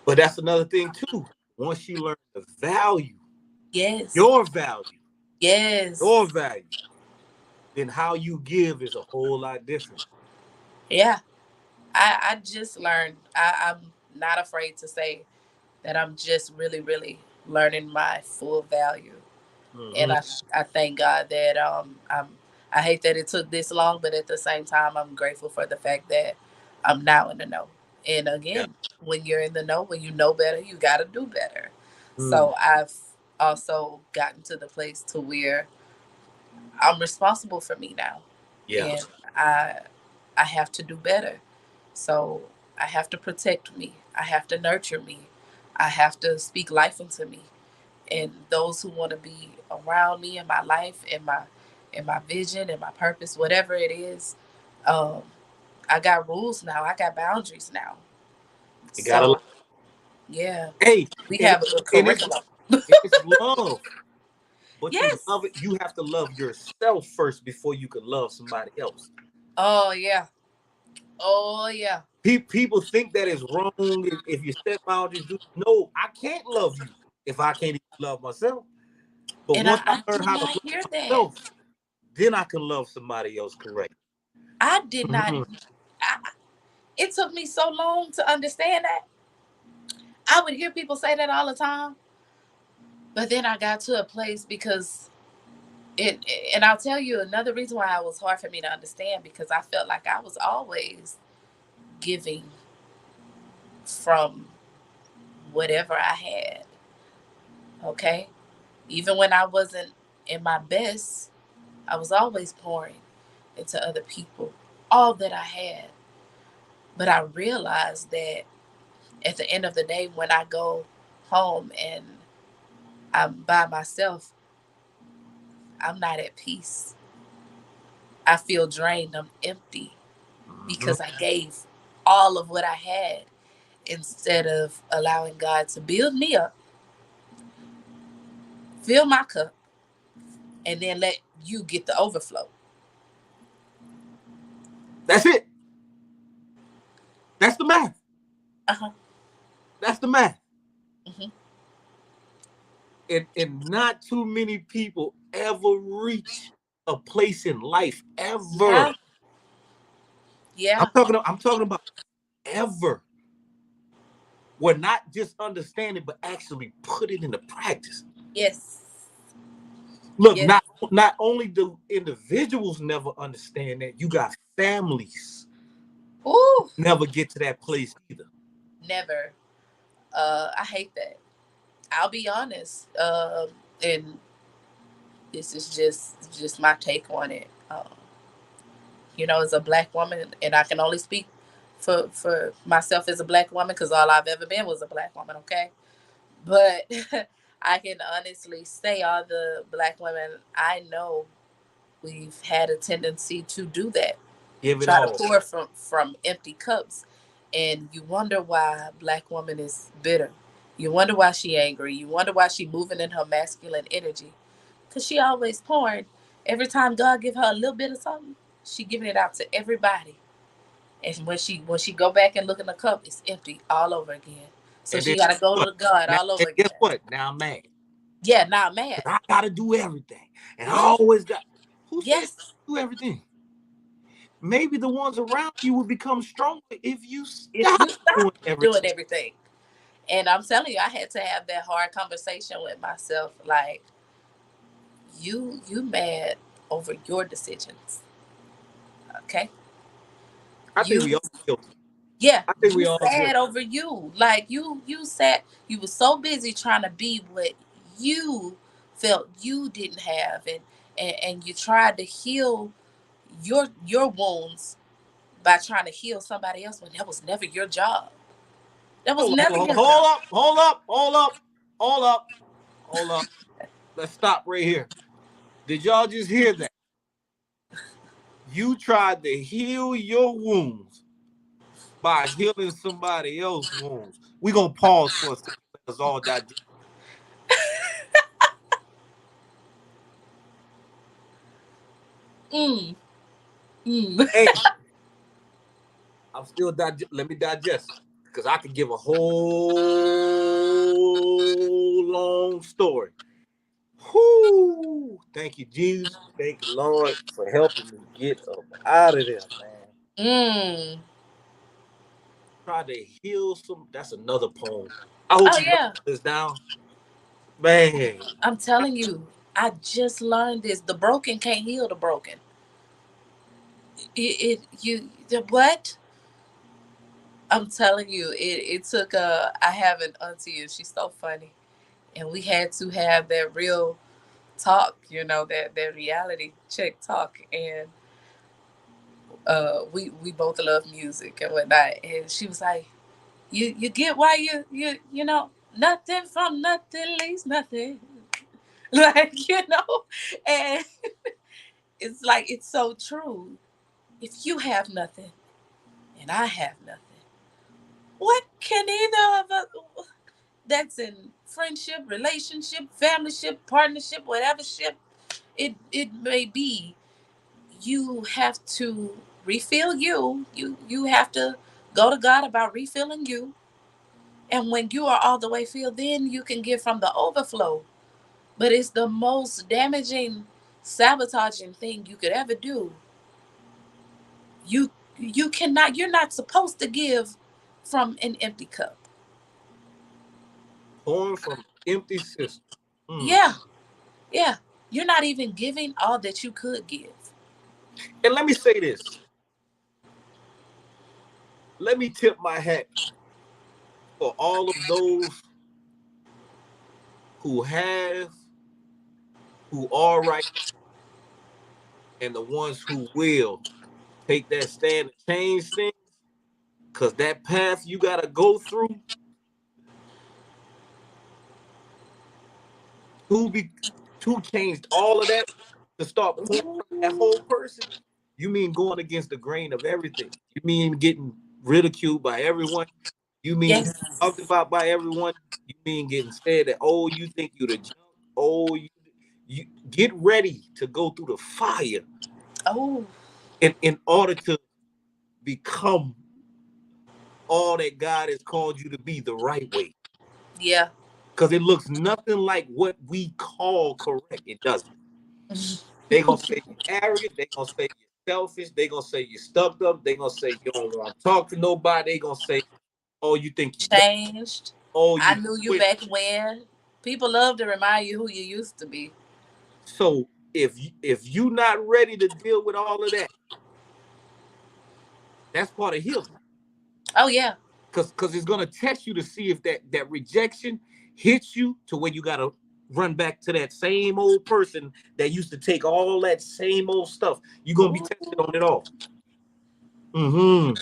But that's another thing too. Once you learn the value, yes, your value, your yes, value, then how you give is a whole lot different. yeah. I just learned. I'm not afraid to say that I'm just really, really learning my full value. And Mm-hmm. I thank God that I hate that it took this long, but at the same time, I'm grateful for the fact that I'm now in the know. And Yeah. again, when you're in the know, when you know better, you got to do better. Mm. So I've also gotten to the place to where I'm responsible for me now, Yeah. and I I have to do better. So I have to protect me. I have to nurture me. I have to speak life into me. And those who want to be around me in my life, in my vision, in my purpose, whatever it is, um, I got rules now. I got boundaries now. You gotta So yeah, hey, we and have a and it's curriculum. and it's love. But you Yes. love it. You have to love yourself first before you can love somebody else. Oh yeah. Oh yeah. People think that is wrong if you set boundaries. No, I can't love you if I can't even love myself. But And once I I learn did how to not love hear that. myself, then I can love somebody else correct. I did not. Mhm. It took me so long to understand that. I would hear people say that all the time, but then I got to a place because it, and I'll tell you another reason why it was hard for me to understand, because I felt like I was always giving from whatever I had. Okay. Even when I wasn't in my best, I was always pouring into other people all that I had. But I realized that at the end of the day, when I go home and I'm by myself, I'm not at peace. I feel drained. I'm empty Mhm. because I gave all of what I had instead of allowing God to build me up, fill my cup, and then let you get the overflow. That's it. That's the math. Uh huh. That's the math. Hmm. And not too many people ever reach a place in life ever. Yeah. Yeah. I'm talking about ever. Where not just understanding, but actually put it into practice. Yes. Look, Yes. not only do individuals never understand that, you got families Ooh. never get to that place either. Never. I hate that. I'll be honest. And this is just my take on it. As a black woman, and I can only speak for myself as a black woman because all I've ever been was a black woman. Okay, but I can honestly say all the black women I know, we've had a tendency to do that, Give it try to all. pour from empty cups, and you wonder why black woman is bitter. You wonder why she angry. You wonder why she moving in her masculine energy, because she always pouring. Every time God give her a little bit of something, she giving it out to everybody. And when she go back and look in the cup, it's empty all over again. So And she then got to go what? to God Now, all and over guess again. what? Now I'm mad. Yeah, now I'm mad. 'Cause I gotta do everything. And I Yes, always got who said yes. do everything? Maybe the ones around you will become stronger if you If stop you stop doing everything. doing everything, and I'm telling you, I had to have that hard conversation with myself. Like, you mad over your decisions, okay? I think we You all guilty. Yeah, I think you we all sad guilty. over you. Like you said you were so busy trying to be what you felt you didn't have, and you tried to heal your wounds by trying to heal somebody else when that was never your job. That was never Hold your job. up, hold up, hold up, hold up, hold up. Let's stop right here. Did y'all just hear that? You tried to heal your wounds by healing somebody else's wounds. We're gonna pause for a second. Let us all digest. Mm, mm. Hey, I'm still digest. Let me digest because I could give a whole long story. Whoo! Thank you, Jesus. Thank you, Lord, for helping me get up out of there, man. Mm. Try to heal some. That's another poem. I hope Oh you write yeah, this down, man. I'm telling you. I just learned this. The broken can't heal the broken. The what? I'm telling you, it took I have an auntie and she's so funny. And we had to have that real talk, that reality check talk. And we both love music and whatnot. And she was like, you get why nothing from nothing leaves nothing. Like, and it's like it's so true. If you have nothing and I have nothing, what can either of us, that's in friendship, relationship, family ship, partnership, whatever ship it may be, you have to refill you. You have to go to God about refilling you. And when you are all the way filled, then you can give from the overflow. But it's the most damaging, sabotaging thing you could ever do. You're not supposed to give from an empty cup. Pouring from empty cistern. Yeah, yeah. You're not even giving all that you could give. And let me say this. Let me tip my hat for all of those who have, who are right, and the ones who will take that stand and change things. Because that path you got to go through to change all of that, to start pouring from that whole person. You mean going against the grain of everything. You mean getting ridiculed by everyone. You mean Yes. talked about by everyone. You mean getting said that, oh, you think you the junk. Oh, you get ready to go through the fire Oh, in order to become all that God has called you to be the right way. yeah. Because it looks nothing like what we call correct. It doesn't. They gonna say you're arrogant. They gonna say you're selfish. They gonna say you're stuck up. They gonna say you don't want to talk to nobody. They gonna say, oh, you think you done. Changed. Oh, I you knew you quit. back when. People love to remind you who you used to be. So if you not ready to deal with all of that, that's part of healing. Oh yeah. Because it's gonna test you to see if that rejection hits you to where you gotta run back to that same old person that used to take all that same old stuff. You're gonna be tested on it all. Mm-hmm.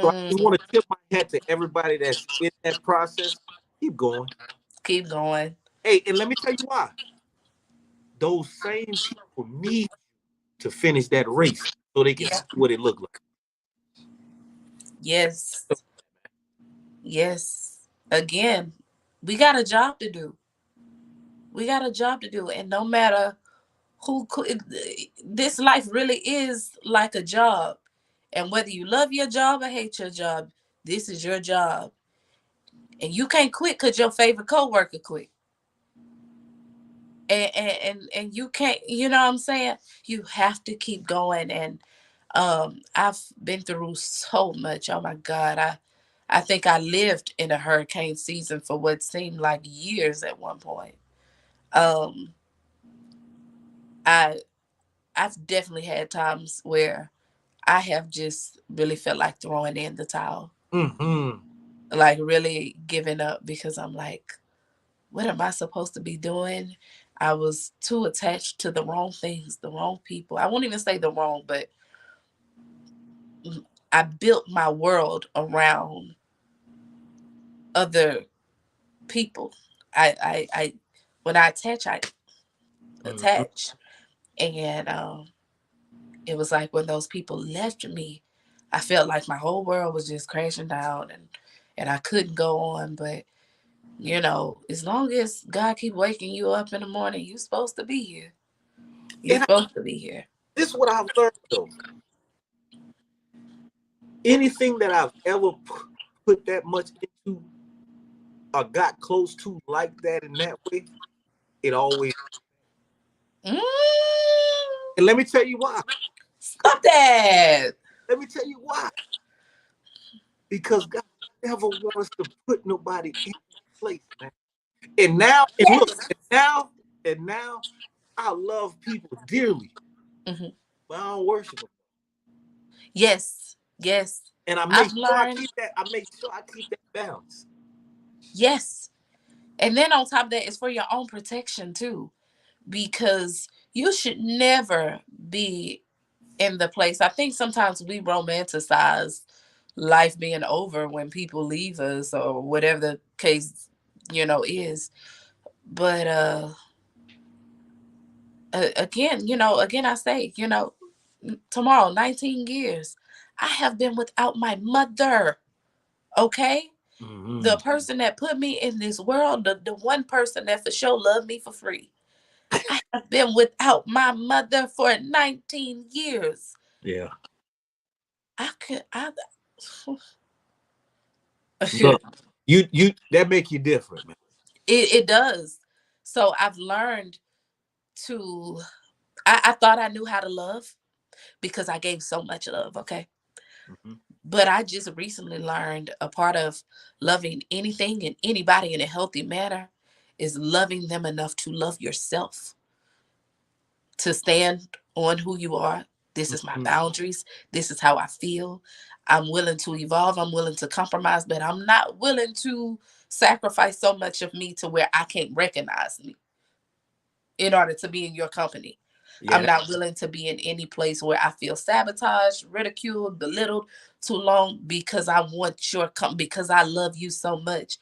So I just Mm. want to tip my hat to everybody that's in that process. Keep going. Keep going. Hey, and let me tell you why. Those same people need to finish that race so they can Yeah. see what it looked like. Yes. Yes. Again, we got a job to do. We got a job to do, and no matter who could, this life really is like a job. And whether you love your job or hate your job, this is your job. And you can't quit because your favorite coworker quit. And you can't, you know what I'm saying? You have to keep going. And I've been through so much. Oh my God. I think I lived in a hurricane season for what seemed like years at one point. Um I I've definitely had times where I have just really felt like throwing in the towel. Mm-hmm. Like really giving up because I'm like, what am I supposed to be doing? I was too attached to the wrong things, the wrong people. I won't even say the wrong, but I built my world around other people. I when I Mm-hmm. attach, and it was like when those people left me, I felt like my whole world was just crashing down, and I couldn't go on. But as long as God keep waking you up in the morning, you're supposed to be here. You're And supposed to be here. this is what I've learned though. Anything that I've ever put that much into or got close to like that in that way, it always. Mm, And let me tell you why. stop that. Let me tell you why. Because God never wants to put nobody in that place, man. And now, and look, Yes. that now I love people dearly, Mhm. but I don't worship them. Yes, yes. And I I've make sure I learned, keep that. I make sure I keep that balance. yes. And then on top of that, it's for your own protection too, because you should never be in the place. I think sometimes we romanticize life being over when people leave us or whatever the case, is. But again, again, I say, tomorrow, 19 years, I have been without my mother. Okay. The Mm-hmm. person that put me in this world, the one person that for sure loved me for free. I have been without my mother for 19 years. Yeah. I could, I, Look, it, you that make you different, man. it does. So I've learned to, I thought I knew how to love because I gave so much love. Okay. Mm-hmm. But I just recently learned a part of loving anything and anybody in a healthy manner is loving them enough to love yourself, to stand on who you are. This is my Mm-hmm. boundaries. This is how I feel. I'm willing to evolve. I'm willing to compromise, but I'm not willing to sacrifice so much of me to where I can't recognize me in order to be in your company. Yeah. I'm not willing to be in any place where I feel sabotaged, ridiculed, belittled too long because I want your because I love you so much.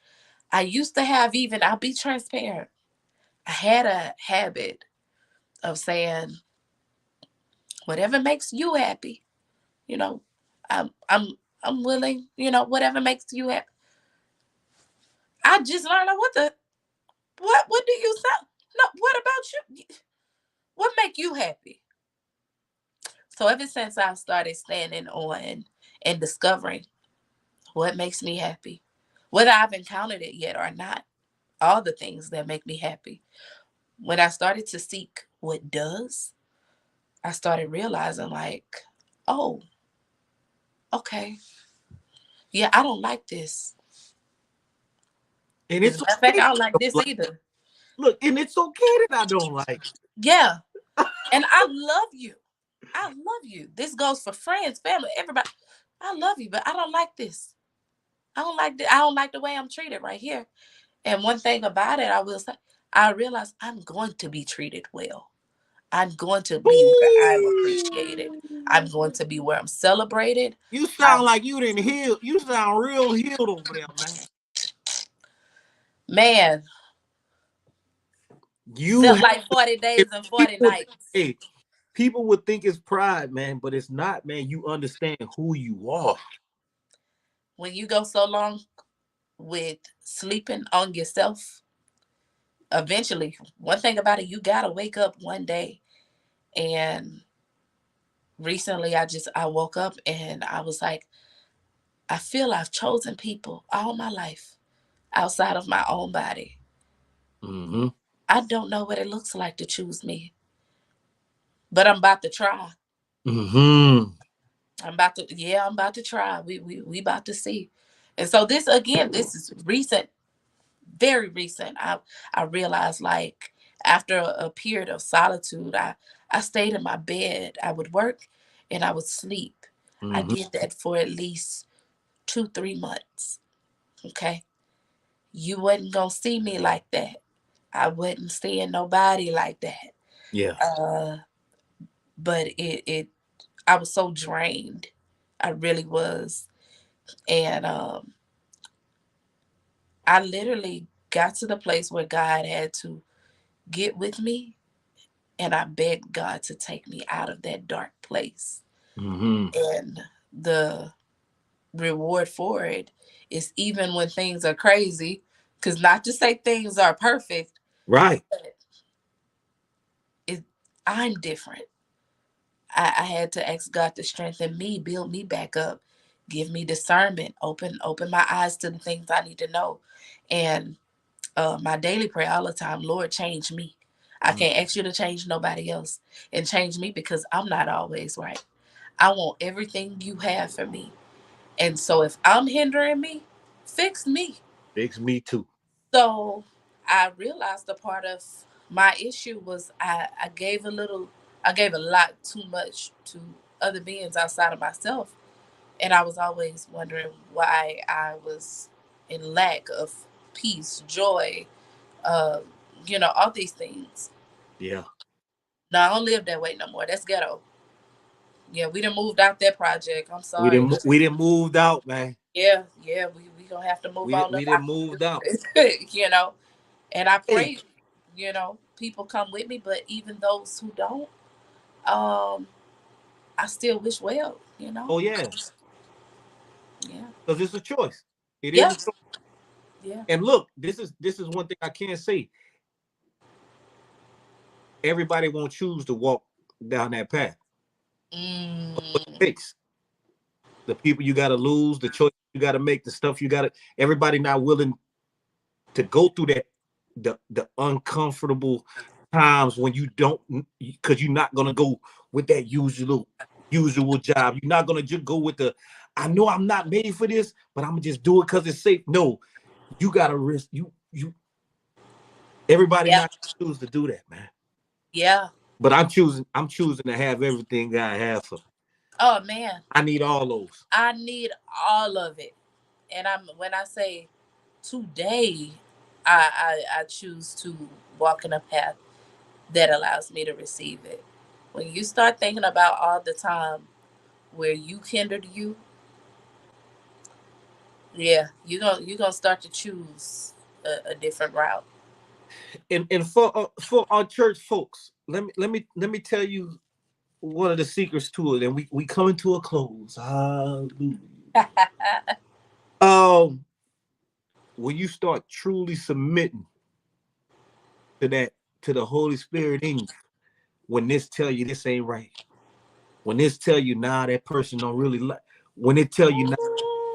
I used to have, even, I'll be transparent. I had a habit of saying, whatever makes you happy, you know, I'm I'm I'm willing, whatever makes you happy. I just learned, like, what do you say? No, what about you? What make you happy? So ever since I started standing on and discovering what makes me happy, whether I've encountered it yet or not, all the things that make me happy. When I started to seek what does, I started realizing, like, oh, okay, yeah, I don't like this. And As a it's matter of fact, okay. I don't like That this I don't like. either. Look, and it's okay that I don't like Yeah, and I love you. I love you. This goes for friends, family, everybody. I love you, but I don't like this. I don't like the way I'm treated right here. And one thing about it, I will say, I realize I'm going to be treated well. I'm going to be where I'm appreciated. I'm going to be where I'm celebrated. You I'm sound like you didn't heal. You sound real healed over there, man. Man, You felt have like 40 if days and 40 people would nights. hey, people would think it's pride, man, but it's not, man. You understand who you are. When you go so long with sleeping on yourself, eventually, one thing about it, you gotta wake up one day. And recently I woke up and I was like, I feel I've chosen people all my life outside of my own body. Mm-hmm. I don't know what it looks like to choose me, but I'm about to try. Mm-hmm. I'm about to try. We about to see. And so this, again, this is recent, very recent. I realized, like, after a period of solitude, I stayed in my bed. I would work and I would sleep. I Mm-hmm. did that for at least 2, 3 months. Okay. You wasn't gonna see me like that. I wasn't seeing nobody like that. Yeah. Uh, but I was so drained. I really was. And I literally got to the place where God had to get with me, and I begged God to take me out of that dark place. Mm-hmm. And the reward for it is, even when things are crazy, because not to say things are perfect, Right. but it, I'm different. I had to ask God to strengthen me, build me back up, give me discernment, open my eyes to the things I need to know. And my daily prayer all the time, Lord, change me. I Mm. can't ask you to change nobody else, and change me because I'm not always right. I want everything you have for me. And so if I'm hindering me, fix me. Fix me too. So I realized the part of My issue was I gave a lot too much to other beings outside of myself. And I was always wondering why I was in lack of peace, joy, uh, all these things. Yeah. No, I don't live that way no more. That's ghetto. Yeah, we done moved out that project. I'm We sorry. didn't we didn't moved out, man. Yeah, we gonna have to move all We up didn't out moved out. you know. And I Hey. pray, people come with me, but even those who don't, um, I still wish well. Oh yeah. Yeah. Because it's a choice. It is Yeah. a choice. Yeah. And look, this is one thing I can't say. Everybody won't choose to walk down that path. What it Mm, takes. The people you gotta lose, the choice you gotta make, the stuff you gotta everybody not willing to go through that the uncomfortable times when you don't because you're not gonna go with that usual job. You're not gonna just go with the I know I'm not made for this, but I'm gonna just do it because it's safe. No, you gotta risk you everybody yeah. not choose to do that, man. Yeah. But I'm choosing to have everything God has for me. Oh man, I need all those. I need all of it. And when I say today, I choose to walk in a path that allows me to receive it. When you start thinking about all the time where you hindered you, yeah, you gonna start to choose a different route. And for our church folks, let me tell you one of the secrets to it, and we coming to a close. Hallelujah. Um, when you start truly submitting to that to the Holy Spirit in you, when this tell you this ain't right, when this tell you nah that person don't really like, when it tell you nah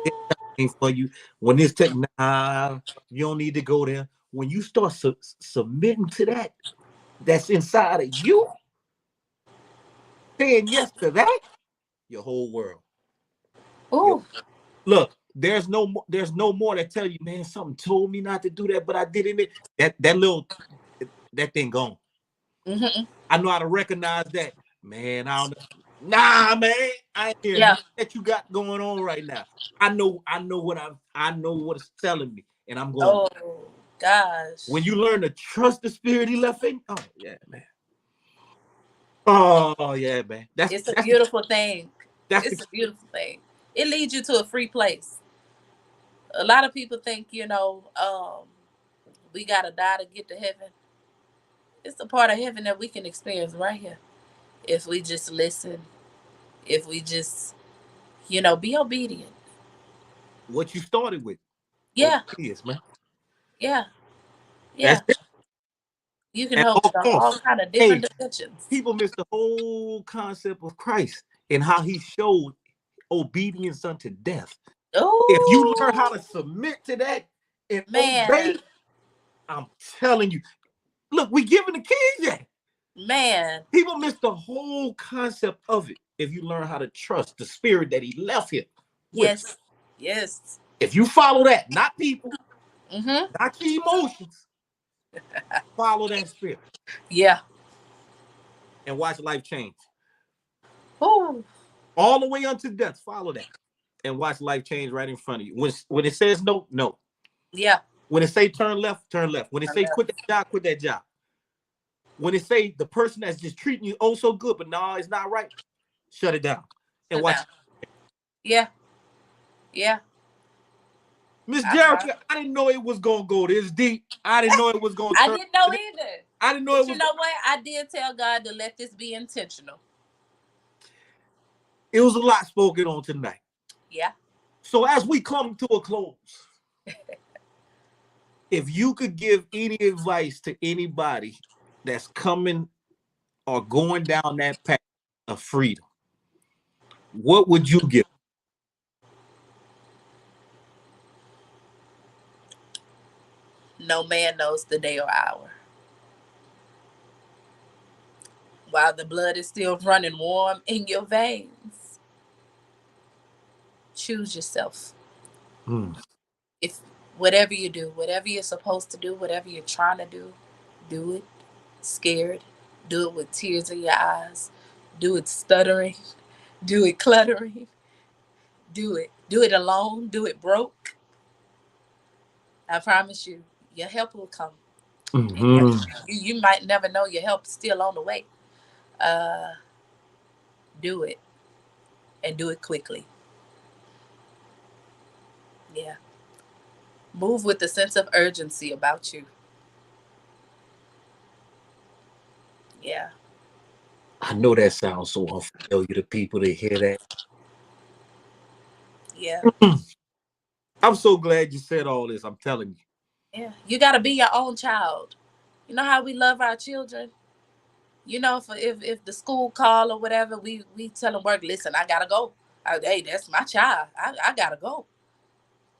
this ain't for you, when this tell you nah you don't need to go there, when you start submitting to that's inside of you, saying yes to that, your whole world. Your Ooh. look, there's no more that tell you, man, something told me not to do that, but I did it. That thing gone. Hmm. I know how to recognize that. Man, I don't know. Nah, man, I ain't hearing Yeah. nothing that you got going on right now. I know what it's telling me, and I'm going. Oh When gosh. you learn to trust the spirit he left in, oh yeah, man. Oh yeah, man. That's It's a that's the beautiful thing. that's the It's a beautiful thing. It leads you to a free place. A lot of people think, we gotta die to get to heaven. It's a part of heaven that we can experience right here if we just listen. If we just, be obedient. what you started with. Yeah, Obedience, man. yeah, That's yeah. it. You can At help all with all costs. kind of Hey, different dimensions. people miss the whole concept of Christ and how he showed obedience unto death. If you learn how Oh to submit to that and man, obey, I'm telling you, look, we giving the keys yet. man. People miss the whole concept of it if you learn how to trust the spirit that he left here with. Yes, yes. If you follow that, not people, Mhm. not your emotions, follow that spirit Yeah. and watch life change. Oh All the way unto death, follow that and watch life change right in front of you. When it says no, no. yeah. When it say turn left, turn left. When it I say quit that left. job, quit that job. When it say the person that's just treating you oh so good, but no, it's not right, shut it down and Sit watch. down. Yeah, yeah. Miss I, Jerrica, I didn't know it was gonna go this deep. I didn't know it was gonna I turn. didn't know either. I didn't know it But you was. know what? I did tell God to let this be intentional. It was a lot spoken on tonight. Yeah. So as we come to a close, if you could give any advice to anybody that's coming or going down that path of freedom, what would you give? No man knows the day or hour. While the blood is still running warm in your veins, choose yourself. Hmm. If whatever you do, whatever you're supposed to do, whatever you're trying to do it. scared. Do it with tears in your eyes. Do it stuttering. Do it cluttering. Do it. Do it alone. Do it broke. I promise you, your help will come. And you might never know your help's still on the way. Do it. And do it quickly. Yeah. Move with a sense of urgency about you. Yeah. I know that sounds so unfamiliar to people to hear that. Yeah. I'm so glad you said all this. I'm telling you. Yeah. You got to be your own child. You know how we love our children? You know, if the school call or whatever, we tell them, work, listen, I got to go. Hey, that's my child. I got to go.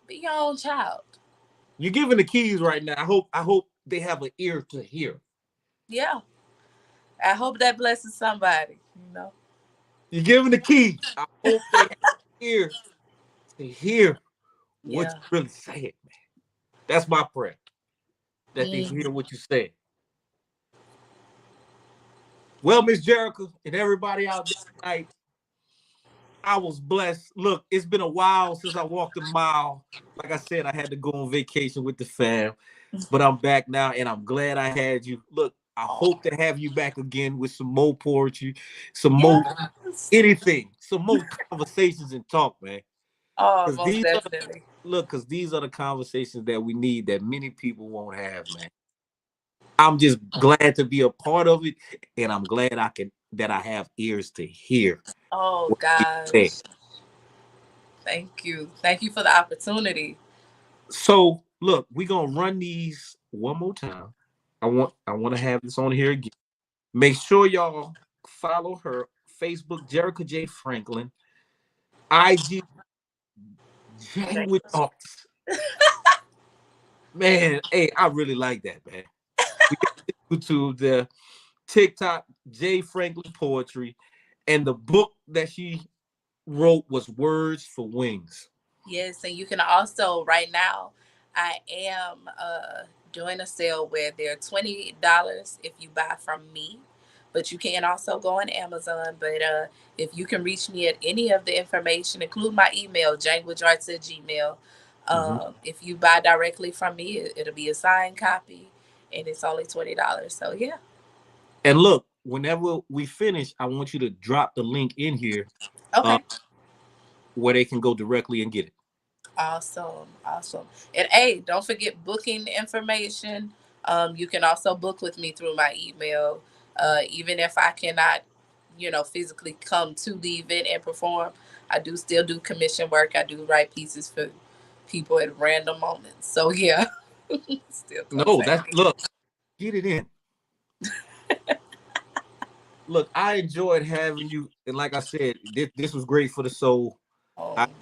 Be your own child. You're giving the keys right now. I hope they have an ear to hear. Yeah. I hope that blesses somebody, you know. You're giving the keys. I hope they have an ear to hear what you really said, man. That's my prayer. That they hear what you said. Well, Miss Jerrica and everybody out there tonight, I was blessed. Look, it's been a while since I walked a mile. Like I said, I had to go on vacation with the fam, but I'm back now, and I'm glad I had you. Look, I hope to have you back again with some more poetry, some more anything, some more conversations and talk, man. Oh, most definitely. Because these are the conversations that we need that many people won't have, man. I'm just glad to be a part of it, and I'm glad that I have ears to hear. Oh gosh. Thank you. Thank you for the opportunity. So look, we're gonna run these one more time. I want to have this on here again. Make sure y'all follow her Facebook, Jerrica J. Franklin, IG Jang with Thoughts. Man, hey, I really like that, man. We got YouTube, the TikTok, J. Franklin Poetry, and the book that she wrote was Words for Wings. Yes, and you can also, right now, I am doing a sale where they're $20 if you buy from me, but you can also go on Amazon. But if you can reach me at any of the information, include my email, jangwitharts@gmail. If you buy directly from me, it'll be a signed copy, and it's only $20. So yeah. And look, whenever we finish, I want you to drop the link in here, where they can go directly and get it. Awesome. And hey, don't forget booking information. You can also book with me through my email. Even if I cannot, physically come to the event and perform, I do still do commission work. I do write pieces for people at random moments. So yeah. Still look, get it in. Look, I enjoyed having you, and like I said, this was great for the soul.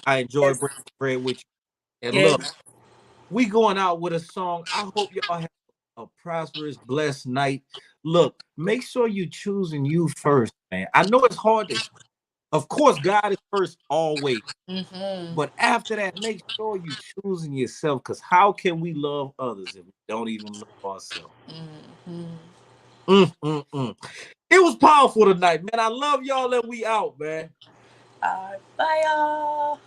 I enjoyed breaking bread with you. And look, we going out with a song. I hope y'all have a prosperous, blessed night. Look, make sure you choosing you first, man. I know it's hard to, of course, God is first always. But after that, make sure you choosing yourself, because how can we love others if we don't even love ourselves? It was powerful tonight, man. I love y'all, and we out, man. All right, bye, y'all.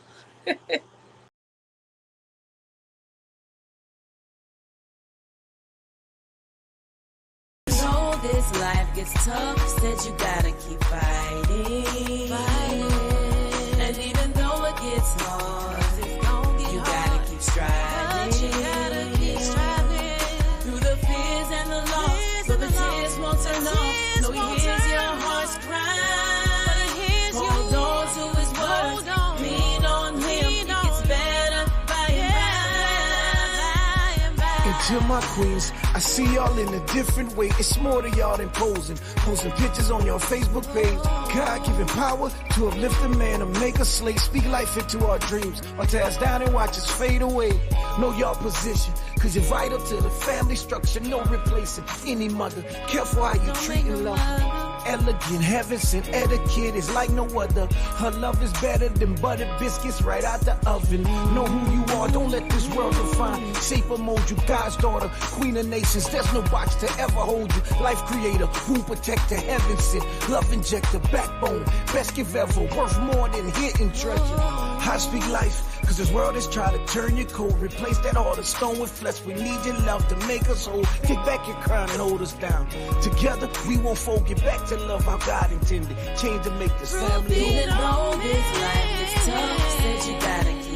So this life gets tough, said you gotta keep fighting. And even though it gets hard, you gotta keep striving. Through the fears and the loss, so the tears won't turn off. No, he hears your heart's cry. Hold on to his words, lean on him. It gets better by and by. And to my queens, I see y'all in a different way. It's more to y'all than posing pictures on your Facebook page. God giving power to uplift a man, to make a slave, speak life into our dreams, or tear us down and watch us fade away. Know your position, cause you're vital to the family structure. No replacing any mother. Careful how you treating love. elegant. Heaven sent etiquette is like no other. Her love is better than buttered biscuits right out the oven. Know who you are, don't let this world define. Shape or mold you, God's daughter, queen of nations. There's no box to ever hold you. Life creator, womb protector, heaven sent. Love injector, backbone, best gift ever. Worth more than hidden treasure. I speak life, cause this world is trying to turn you cold. Replace that heart of stone with flesh. We need your love to make us whole. Kick back your crown and hold us down. Together, we won't fold. Get back to love how God intended. Change to make this family. Even though this life is tough, said you gotta keep